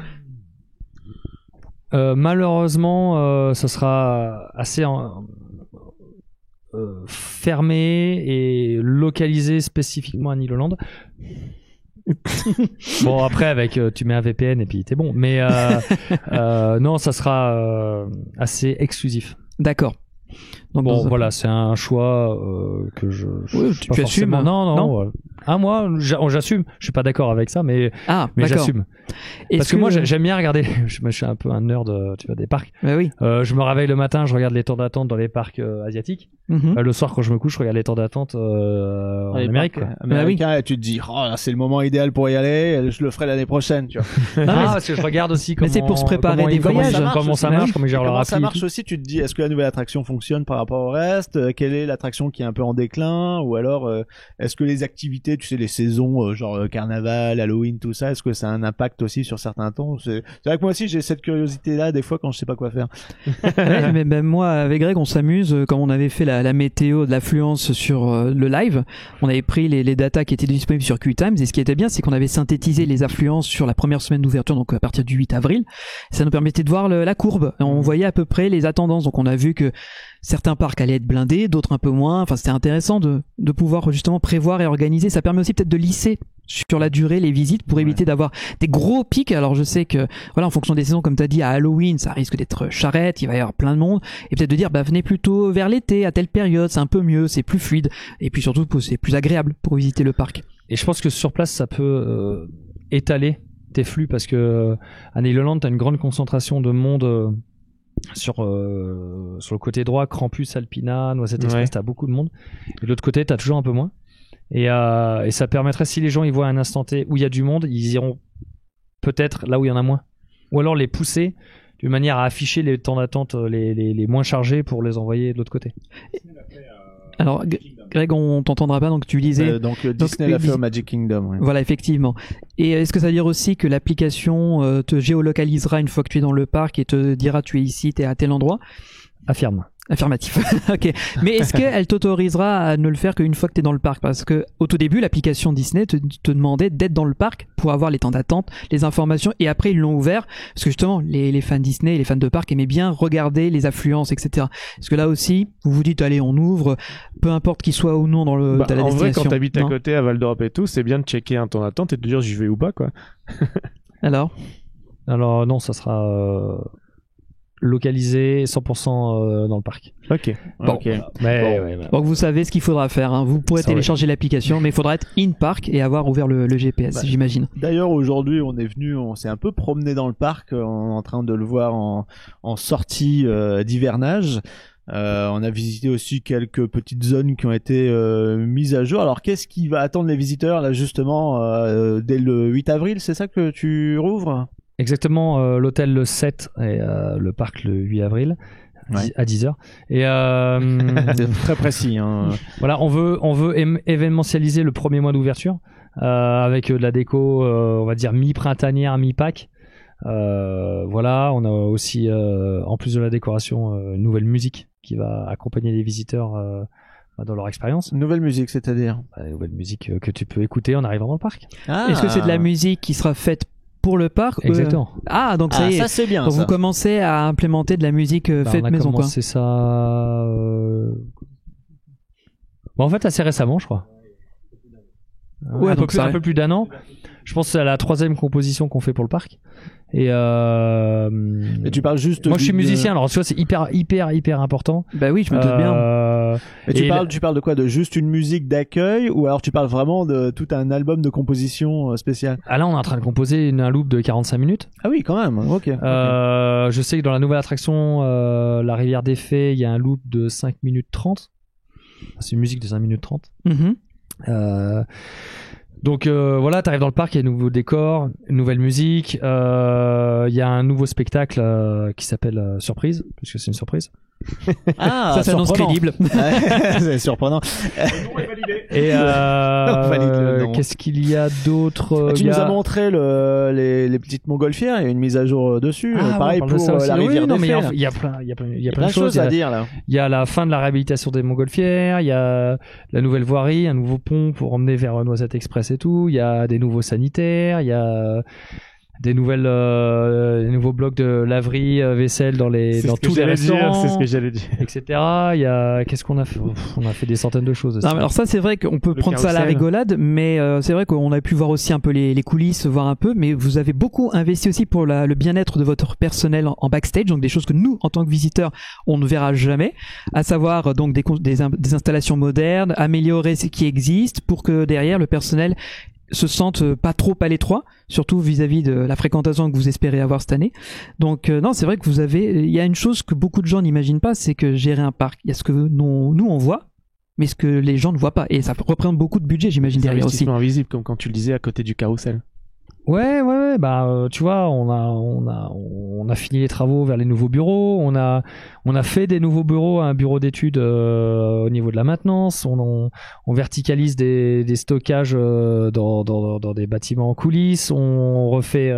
Malheureusement, ça sera assez fermé et localisé spécifiquement à Niloland. Bon, après, tu mets un VPN et puis t'es bon. Mais non, ça sera assez exclusif. D'accord. Donc, bon, voilà, c'est un choix que tu assumes. Non. Moi, j'assume. Je suis pas d'accord avec ça, mais j'assume. Parce que moi, j'aime bien regarder. Je suis un peu un nerd, tu vois, des parcs. Bah oui. Je me réveille le matin, je regarde les temps d'attente dans les parcs asiatiques. Le soir, quand je me couche, je regarde les temps d'attente en Amérique. Américain, et tu te dis, c'est le moment idéal pour y aller. Je le ferai l'année prochaine, tu vois. Parce que je regarde aussi comment. Mais c'est pour se préparer des voyages. Comment ça marche, comment ils gèrent leur appli. Ça marche aussi. Tu te dis, est-ce que la nouvelle attraction fonctionne par rapport au reste? Quelle est l'attraction qui est un peu en déclin? Ou alors, est-ce que les activités, tu sais, les saisons, genre carnaval, Halloween, tout ça, est-ce que ça a un impact aussi sur certains temps? C'est vrai que moi aussi, j'ai cette curiosité-là, des fois, quand je sais pas quoi faire. Mais ben, moi, avec Greg, on s'amuse. Quand on avait fait la météo de l'affluence sur le live, on avait pris les datas qui étaient disponibles sur QTimes, et ce qui était bien, c'est qu'on avait synthétisé les affluences sur la première semaine d'ouverture, donc à partir du 8 avril. Ça nous permettait de voir la courbe. On voyait à peu près les attendances. Donc on a vu que certains parcs allaient être blindés, d'autres un peu moins. Enfin, c'était intéressant de pouvoir justement prévoir et organiser. Ça permet aussi peut-être de lisser sur la durée les visites pour éviter d'avoir des gros pics. Alors je sais que voilà, en fonction des saisons, comme tu as dit, à Halloween ça risque d'être charrette, il va y avoir plein de monde, et peut-être de dire venez plutôt vers l'été à telle période, c'est un peu mieux, c'est plus fluide, et puis surtout c'est plus agréable pour visiter le parc. Et je pense que sur place ça peut étaler tes flux, parce que à Niloland t'as une grande concentration de monde sur le côté droit, Krampus, Alpina, Noisette Express, t'as beaucoup de monde, et de l'autre côté t'as toujours un peu moins. Et ça permettrait, si les gens ils voient un instant T où il y a du monde, ils iront peut-être là où il y en a moins, ou alors les pousser d'une manière à afficher les temps d'attente les moins chargés pour les envoyer de l'autre côté. Alors Greg, on t'entendra pas, donc tu disais Disney l'a fait au Magic Kingdom. Ouais. Voilà, effectivement. Et est-ce que ça veut dire aussi que l'application te géolocalisera une fois que tu es dans le parc et te dira tu es ici, tu es à tel endroit? Affirme. Affirmatif. Ok. Mais est-ce qu'elle t'autorisera à ne le faire qu'une fois que tu es dans le parc? Parce que au tout début, l'application Disney te demandait d'être dans le parc pour avoir les temps d'attente, les informations, et après ils l'ont ouvert parce que justement les fans Disney et les fans de parc aimaient bien regarder les affluences, etc. Est-ce que là aussi, vous vous dites allez, on ouvre, peu importe qu'il soit ou non dans le dans la en destination. vrai, quand t'habites à côté à Val d'Europe et tout, c'est bien de checker un temps d'attente et de dire j'y vais ou pas, quoi. Alors non, ça sera localisé 100% dans le parc. Ok. Bon. Ok. Mais ouais. Donc vous savez ce qu'il faudra faire, hein. Vous pourrez Ça, télécharger l'application, mais il faudra être in parc et avoir ouvert le GPS, j'imagine. D'ailleurs, aujourd'hui, on s'est un peu promené dans le parc, on est en train de le voir en sortie d'hivernage. On a visité aussi quelques petites zones qui ont été mises à jour. Alors, qu'est-ce qui va attendre les visiteurs là justement dès le 8 avril? C'est ça que tu rouvres? Exactement, l'hôtel le 7 et le parc le 8 avril. Ouais. À 10h. Et C'est très précis, hein. voilà, on veut événementialiser le premier mois d'ouverture avec de la déco, on va dire mi-printanière, mi-Pâques. Voilà, on a aussi, en plus de la décoration, une nouvelle musique qui va accompagner les visiteurs dans leur expérience. Nouvelle musique, c'est-à-dire? Une nouvelle musique que tu peux écouter en arrivant dans le parc. Est-ce que c'est de la musique qui sera faite pour le parc? Exactement. Donc ça y est. Ça c'est bien. Donc Ça. vous commencez à implémenter de la musique faite maison, quoi. C'est ça. En fait, assez récemment, je crois. Ouais, donc un peu plus d'un an. Je pense que c'est la 3e composition qu'on fait pour le parc. Et tu parles juste. moi, je suis musicien, alors tu vois, c'est hyper important. Bah oui, je me doute bien. Et tu parles de quoi? De juste une musique d'accueil, ou alors tu parles vraiment de tout un album de composition spéciale? Ah là, on est en train de composer un loop de 45 minutes. Ah oui, quand même. Ok. Je sais que dans la nouvelle attraction, la Rivière des Fées, il y a un loop de 5 minutes 30. C'est une musique de 5 minutes 30. Donc voilà, t'arrives dans le parc, il y a un nouveau décor, une nouvelle musique, il y a un nouveau spectacle qui s'appelle Surprise, puisque c'est une surprise. Ah, ça s'annonce crédible. C'est surprenant. Et qu'est-ce qu'il y a d'autre? Tu nous as montré les petites montgolfières, il y a une mise à jour dessus. Pareil pour la rivière des Fées. Il y a plein de choses à dire là. Il y a la fin de la réhabilitation des montgolfières, il y a la nouvelle voirie, un nouveau pont pour emmener vers Noisette Express et tout, il y a des nouveaux sanitaires, il y a des nouveaux blocs de laverie, vaisselle dans tous les restaurants, c'est ce que j'allais dire, etc. Il y a, qu'est-ce qu'on a fait? On a fait des centaines de choses. Non, mais alors ça, c'est vrai qu'on peut prendre ça à la rigolade, mais c'est vrai qu'on a pu voir aussi un peu les coulisses, voir un peu, mais vous avez beaucoup investi aussi pour le bien-être de votre personnel en backstage, donc des choses que nous, en tant que visiteurs, on ne verra jamais, à savoir donc des installations modernes, améliorer ce qui existe pour que derrière le personnel se sentent pas trop à l'étroit, surtout vis-à-vis de la fréquentation que vous espérez avoir cette année. Donc non, c'est vrai que il y a une chose que beaucoup de gens n'imaginent pas, c'est que gérer un parc, il y a ce que nous on voit, mais ce que les gens ne voient pas, et ça représente beaucoup de budget, j'imagine, derrière aussi. C'est invisible, comme quand tu le disais à côté du carrousel. Ouais, tu vois, on a fini les travaux vers les nouveaux bureaux, on a fait des nouveaux bureaux, un bureau d'études au niveau de la maintenance, on verticalise des stockages dans des bâtiments en coulisses, on refait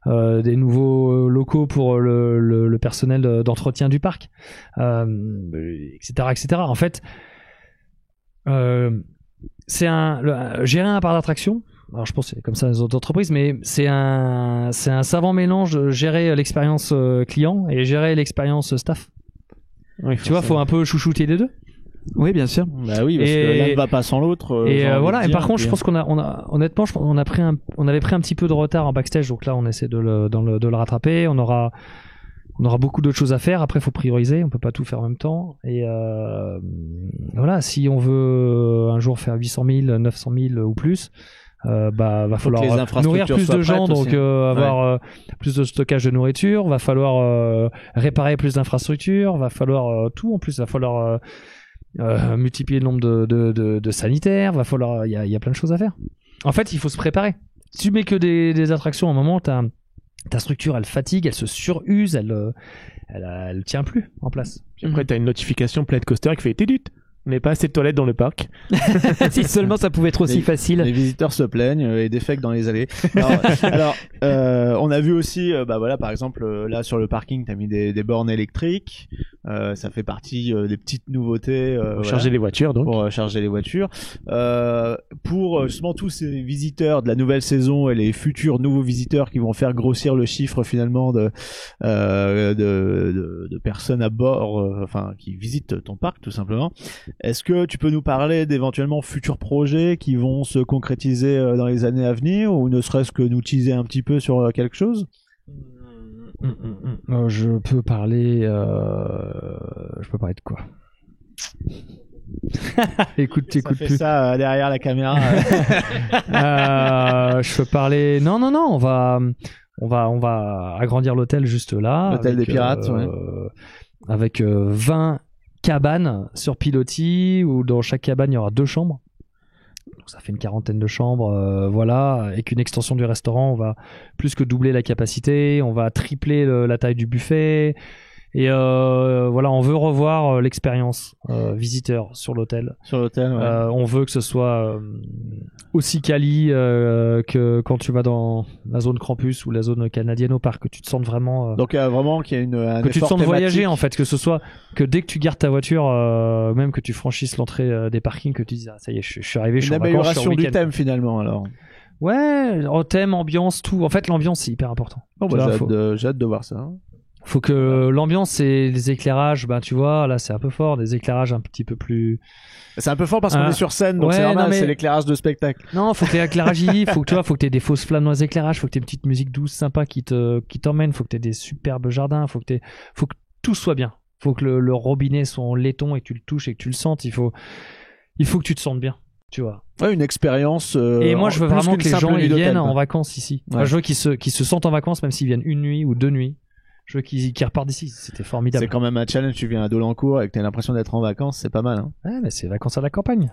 des nouveaux locaux pour le personnel d'entretien du parc, etc. En fait, gérer un parc d'attractions, alors je pense que c'est comme ça dans les autres entreprises, mais c'est un savant mélange de gérer l'expérience client et gérer l'expérience staff. Oui, tu vois, faut un peu chouchouter les deux. Oui, bien sûr. Bah oui, parce que l'un ne va pas sans l'autre. Et voilà. Et par contre, je pense honnêtement, on avait pris un petit peu de retard en backstage, donc là, on essaie de le rattraper. On aura beaucoup d'autres choses à faire. Après, il faut prioriser. On peut pas tout faire en même temps. Et voilà, si on veut un jour faire 800 000, 900 000 ou plus, va falloir nourrir plus de gens, donc avoir plus de stockage de nourriture, va falloir réparer plus d'infrastructures, va falloir tout en plus, va falloir multiplier le nombre de sanitaires, va falloir, il y a plein de choses à faire. En fait, il faut se préparer. Si tu mets que des attractions à un moment, ta structure elle fatigue, elle se suruse, elle tient plus en place. Puis après t'as une notification Planet Coaster qui fait tédut. mais pas assez de toilettes dans le parc. Si seulement ça pouvait être aussi Les- facile. Les visiteurs se plaignent et défèquent dans les allées. Non, alors, on a vu aussi, par exemple, là sur le parking, t'as mis des bornes électriques. Ça fait partie des petites nouveautés. Pour charger les voitures, donc. Pour charger les voitures. Pour justement tous ces visiteurs de la nouvelle saison et les futurs nouveaux visiteurs qui vont faire grossir le chiffre finalement de personnes à bord, qui visitent ton parc tout simplement. Est-ce que tu peux nous parler d'éventuellement futurs projets qui vont se concrétiser dans les années à venir, ou ne serait-ce que nous teaser un petit peu sur quelque chose? Je peux parler de quoi? écoute Ça fait plus. ça derrière la caméra. Je peux parler. Non, on va agrandir l'hôtel juste là. L'hôtel avec, des pirates, ouais. Avec 20 cabanes sur pilotis, où dans chaque cabane il y aura 2 chambres. Donc ça fait une 40aine de chambres, voilà. Avec une extension du restaurant, on va plus que doubler la capacité, on va tripler la taille du buffet. Et voilà, on veut revoir l'expérience visiteur sur l'hôtel. Sur l'hôtel, ouais. On veut que ce soit aussi quali que quand tu vas dans la zone Krampus ou la zone canadienne au parc, que tu te sentes vraiment Donc vraiment qu'il y a un que tu te effort sentes voyager thématique. en fait, que ce soit que dès que tu gardes ta voiture, même que tu franchisses l'entrée des parkings, que tu dises ah, ça y est, je suis arrivé, je suis Une en vacances, je suis en amélioration du week-end. thème finalement alors. Ouais, en thème, ambiance, tout. En fait, l'ambiance c'est hyper important. Bon, Tu vois, j'ai hâte de voir ça. Hein. faut que l'ambiance et les éclairages, tu vois, là c'est un peu fort, des éclairages un petit peu plus. C'est un peu fort parce qu'on est sur scène, donc ouais, c'est normal, non, mais- c'est l'éclairage de spectacle. Non, faut que l'éclairage y faut que t'aies des fausses flammes dans les éclairages, faut que t'aies une petite musique douce, sympa qui t'emmène, faut que t'aies des superbes jardins, faut que tout soit bien. Faut que le robinet soit en laiton et que tu le touches et que tu le sentes. Il faut que tu te sentes bien, tu vois. Ouais, une expérience. Et moi, je veux plus vraiment qu'une que les simple gens nuit ils d'hôtel, viennent quoi. en vacances ici. Ouais. Moi, je veux qu'ils se sentent en vacances, même s'ils viennent une nuit ou 2 nuits. Je veux qu'ils repartent d'ici. C'était formidable. C'est quand même un challenge. Tu viens à Dolencourt et que t'as l'impression d'être en vacances, c'est pas mal. Hein. Ouais, mais c'est vacances à la campagne.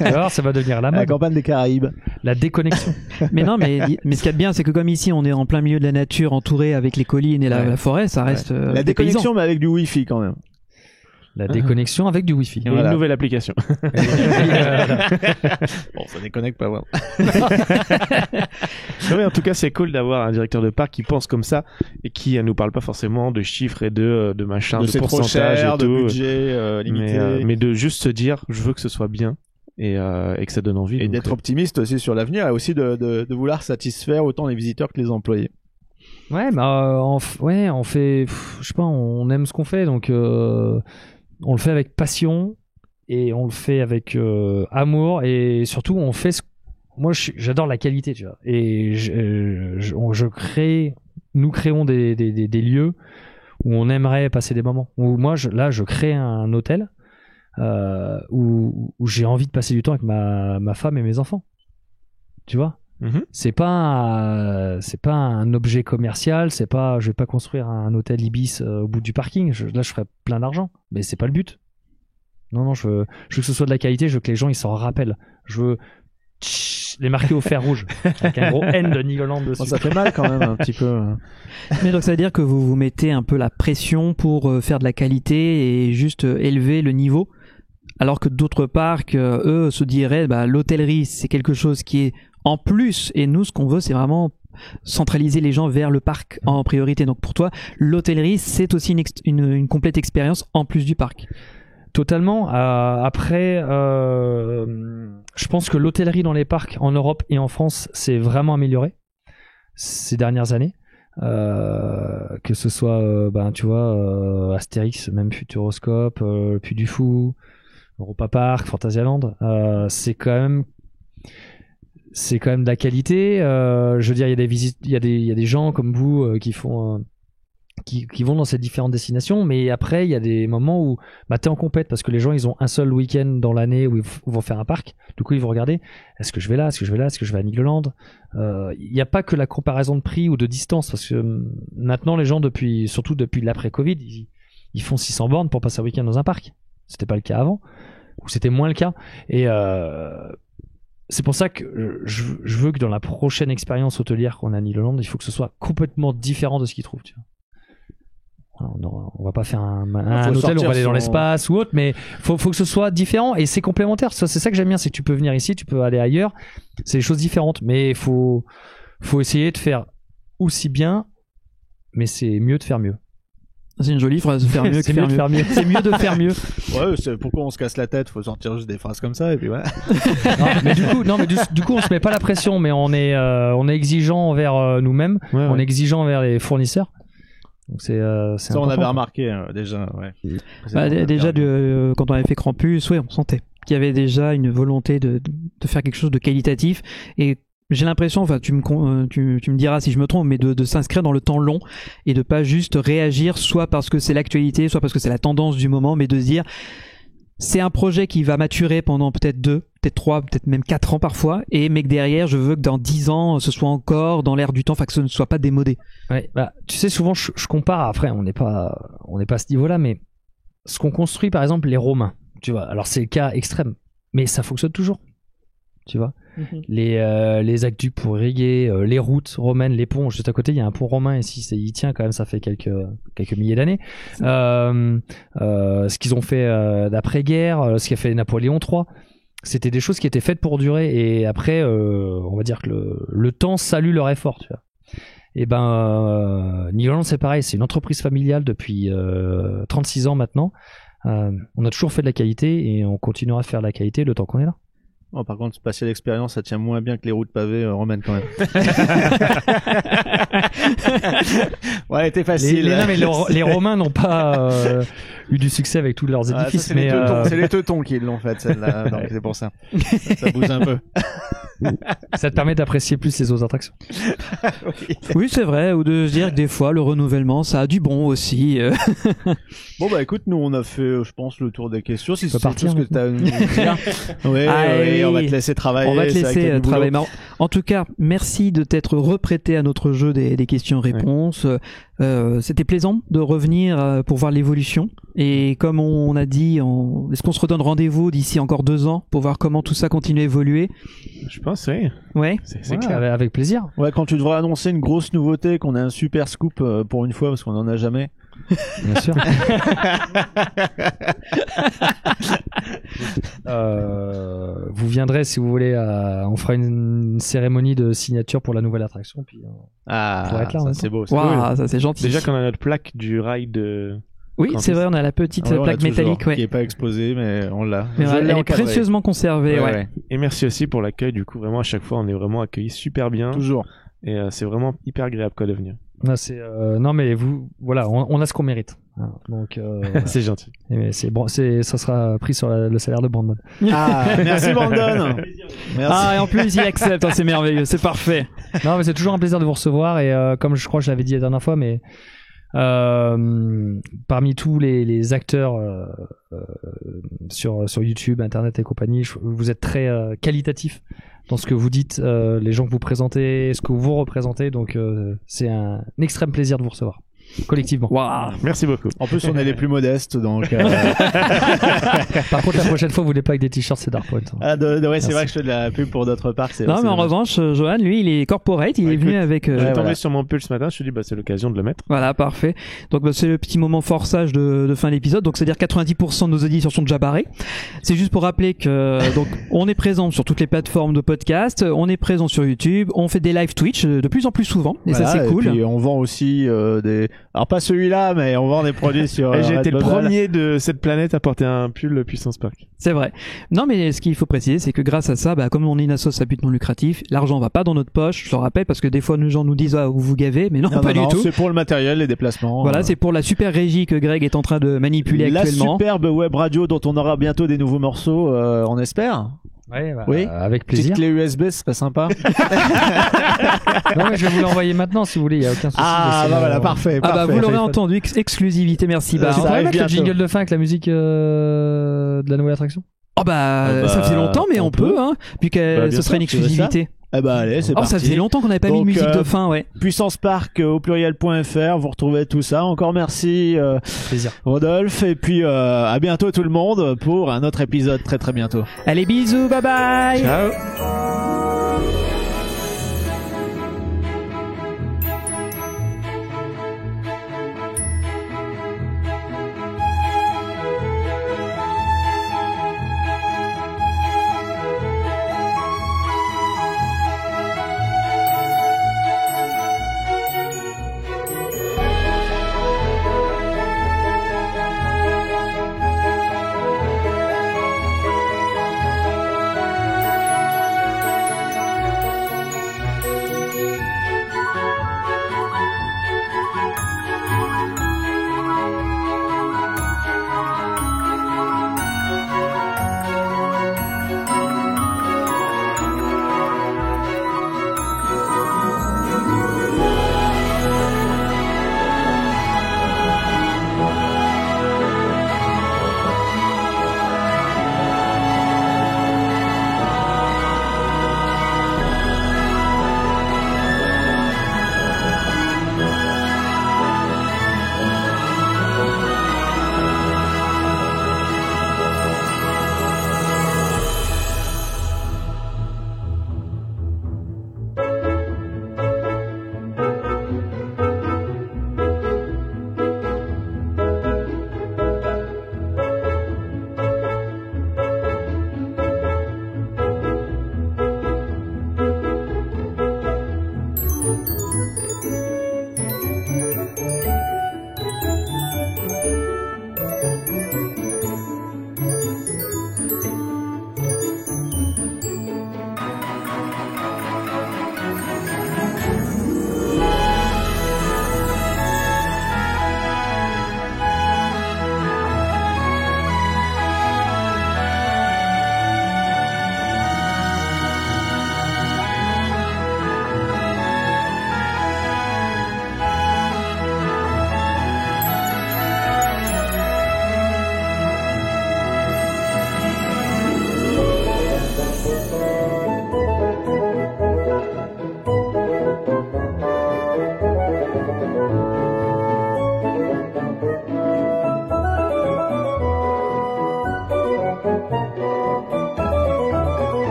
Alors, ça va devenir la La mode. campagne des Caraïbes. La déconnexion. Mais non, mais ce qu'il y a de bien, c'est que comme ici, on est en plein milieu de la nature, entouré avec les collines et Ouais. la forêt, ça reste La des paysans. déconnexion, mais avec du wifi quand même. La déconnexion avec du wifi. Et Voilà. une nouvelle application. Bon, ça déconnecte pas vraiment. Oui, en tout cas, c'est cool d'avoir un directeur de parc qui pense comme ça et qui nous parle pas forcément de chiffres et de machin, de C'est trop pourcentage cher, et de tout. budget limité. mais de juste se dire, je veux que ce soit bien et que ça donne envie. Et donc, d'être optimiste aussi sur l'avenir et aussi de vouloir satisfaire autant les visiteurs que les employés. Ouais, on fait, je sais pas, on aime ce qu'on fait, donc on le fait avec passion et on le fait avec amour et surtout on fait moi j'adore la qualité, tu vois, et nous créons des lieux où on aimerait passer des moments. Où moi je crée un hôtel où j'ai envie de passer du temps avec ma femme et mes enfants, tu vois. C'est pas un objet commercial, je vais pas construire un hôtel Ibis au bout du parking. Là je ferais plein d'argent, mais c'est pas le but. Non, je veux que ce soit de la qualité, je veux que les gens ils s'en rappellent. Je veux les marquer au fer rouge avec un gros N de Nigoland dessus. Bon, ça fait mal quand même un petit peu. Mais donc ça veut dire que vous vous mettez un peu la pression pour faire de la qualité et juste élever le niveau, alors que d'autres parcs, eux, se diraient l'hôtellerie c'est quelque chose qui est en plus, et nous ce qu'on veut c'est vraiment centraliser les gens vers le parc en priorité. Donc pour toi, l'hôtellerie c'est aussi une complète expérience en plus du parc. Totalement. Après, je pense que l'hôtellerie dans les parcs en Europe et en France s'est vraiment améliorée ces dernières années. Que ce soit, tu vois, Astérix, même Futuroscope, Puy du Fou, Europa Park, Fantasyland, c'est quand même de la qualité. Je veux dire, il y a des visites, il y a des gens comme vous qui font qui vont dans ces différentes destinations, mais après il y a des moments où t'es en compète parce que les gens ils ont un seul week-end dans l'année où ils vont faire un parc, du coup ils vont regarder est-ce que je vais là, est-ce que je vais là, est-ce que je vais à Nigoland. Il n'y a pas que la comparaison de prix ou de distance, parce que maintenant les gens surtout depuis l'après-Covid ils font 600 bornes pour passer un week-end dans un parc. C'était pas le cas avant, ou c'était moins le cas, et c'est pour ça que je veux que dans la prochaine expérience hôtelière qu'on a à Nigoland, il faut que ce soit complètement différent de ce qu'ils trouvent, tu vois. On va pas faire un hôtel, on va aller dans l'espace ou autre, mais faut que ce soit différent et c'est complémentaire. Ça, c'est ça que j'aime bien, c'est que tu peux venir ici, tu peux aller ailleurs. C'est des choses différentes, mais faut essayer de faire aussi bien, mais c'est mieux de faire mieux. C'est une jolie phrase, faire mieux que faire mieux. C'est mieux de faire mieux. Ouais, c'est pourquoi on se casse la tête, faut sortir juste des phrases comme ça et puis voilà. mais du coup, on se met pas la pression, mais on est exigeant envers nous-mêmes, on est exigeant envers les fournisseurs. Donc c'est ça on avait remarqué déjà, ouais. Déjà quand on avait fait Krampus, on sentait qu'il y avait déjà une volonté de faire quelque chose de qualitatif et j'ai l'impression, enfin tu me diras si je me trompe, mais de s'inscrire dans le temps long et de pas juste réagir soit parce que c'est l'actualité, soit parce que c'est la tendance du moment, mais de se dire c'est un projet qui va maturer pendant peut-être 2, peut-être 3, peut-être même 4 ans parfois, mais que derrière je veux que dans 10 ans ce soit encore dans l'air du temps, enfin que ce ne soit pas démodé. Ouais, tu sais, souvent je compare, après on n'est pas à ce niveau-là, mais ce qu'on construit par exemple les Romains, tu vois, alors c'est le cas extrême, mais ça fonctionne toujours, tu vois. Les aqueducs pour irriguer, les routes romaines, les ponts, juste à côté il y a un pont romain ici, il tient quand même, ça fait quelques milliers d'années. Ce qu'ils ont fait d'après-guerre, ce qu'a fait Napoléon III, c'était des choses qui étaient faites pour durer et après on va dire que le temps salue leur effort, tu vois. Et Niloland c'est pareil, c'est une entreprise familiale depuis 36 ans maintenant. On a toujours fait de la qualité et on continuera à faire de la qualité le temps qu'on est là. Oh, par contre, passer l'expérience, ça tient moins bien que les routes pavées romaines quand même. Ouais, c'était facile. Les Romains n'ont pas eu du succès avec tous leurs édifices. C'est les Teutons qui l'ont fait, celle-là. Donc c'est pour ça. Ça bouge un peu. Ça te permet d'apprécier plus les autres attractions. Oui, c'est vrai. Ou de se dire que des fois, le renouvellement, ça a du bon aussi. Bon, écoute, nous, on a fait, je pense, le tour des questions. Si c'est tout ce que tu as à nous dire. Oui, on va te laisser travailler. On va te laisser travailler. En tout cas, merci de t'être reprêté à notre jeu des questions-réponses. C'était plaisant de revenir pour voir l'évolution. Et comme on a dit, est-ce qu'on se redonne rendez-vous d'ici encore 2 ans pour voir comment tout ça continue à évoluer? Je pense, oui. Ouais. C'est clair. Avec plaisir. Ouais, quand tu devras annoncer une grosse nouveauté, qu'on a un super scoop pour une fois, parce qu'on n'en a jamais. Bien sûr. Vous viendrez si vous voulez. On fera une cérémonie de signature pour la nouvelle attraction. Puis ça c'est beau. Wow, ça c'est gentil. Déjà qu'on a notre plaque du rail de. Oui, c'est vrai, on a la petite plaque métallique, qui est pas exposée, mais on l'a. Mais elle est précieusement conservée, ouais. Et merci aussi pour l'accueil. Du coup, vraiment à chaque fois, on est vraiment accueillis super bien. Toujours. Et c'est vraiment hyper agréable de venir. Non mais vous, voilà, on a ce qu'on mérite. Donc c'est gentil. Mais c'est bon, ça sera pris sur le salaire de Brandon. Merci Brandon. Merci. Et en plus il accepte, c'est merveilleux, c'est parfait. Non mais c'est toujours un plaisir de vous recevoir et comme je crois que je l'avais dit la dernière fois, mais parmi tous les acteurs sur YouTube, Internet et compagnie, vous êtes très qualitatifs dans ce que vous dites, les gens que vous présentez, ce que vous représentez, donc c'est un extrême plaisir de vous recevoir collectivement. Wow. Merci beaucoup. En plus on est les plus modestes, donc Par contre la prochaine fois vous voulez pas avec des t-shirts, c'est Dark Point. Ouais, c'est vrai que je fais de la pub pour d'autres parcs. Non mais en revanche Johan lui il est corporate, il est venu avec j'ai tombé sur mon pull ce matin, je me suis dit c'est l'occasion de le mettre. Voilà, parfait. Donc c'est le petit moment forçage de fin d'épisode, donc c'est-à-dire 90% de nos auditeurs sont déjà barrés. C'est juste pour rappeler que donc on est présent sur toutes les plateformes de podcast, on est présent sur YouTube, on fait des live Twitch de plus en plus souvent et ça c'est cool. Et puis on vend aussi alors pas celui-là, mais on vend des produits sur j'ai été le premier de cette planète à porter un pull Puissance Park. C'est vrai. Non mais ce qu'il faut préciser c'est que grâce à ça, comme on est une association à but non lucratif, l'argent va pas dans notre poche, je le rappelle, parce que des fois les gens nous disent vous vous gavez, mais non, pas du tout. C'est pour le matériel, les déplacements. Voilà, c'est pour la super régie que Greg est en train de manipuler actuellement. La superbe web radio dont on aura bientôt des nouveaux morceaux, on espère. Ouais, oui, avec plaisir. Petite clé USB, ce serait sympa. Non, mais je vais vous l'envoyer maintenant si vous voulez, il y a aucun souci. Voilà, parfait. Vous l'aurez entendu, exclusivité, merci. Tu pourrais mettre le jingle de fin avec la musique de la nouvelle attraction? Ça faisait longtemps, mais on peut, puis que ce serait une exclusivité. Allez, c'est parti. Ça faisait longtemps qu'on n'avait pas mis de musique de fin, ouais. Puissance Park au pluriel.fr, vous retrouvez tout ça. Encore merci plaisir. Rodolphe, et puis à bientôt tout le monde pour un autre épisode très très bientôt. Allez, bisous, bye bye. Ciao.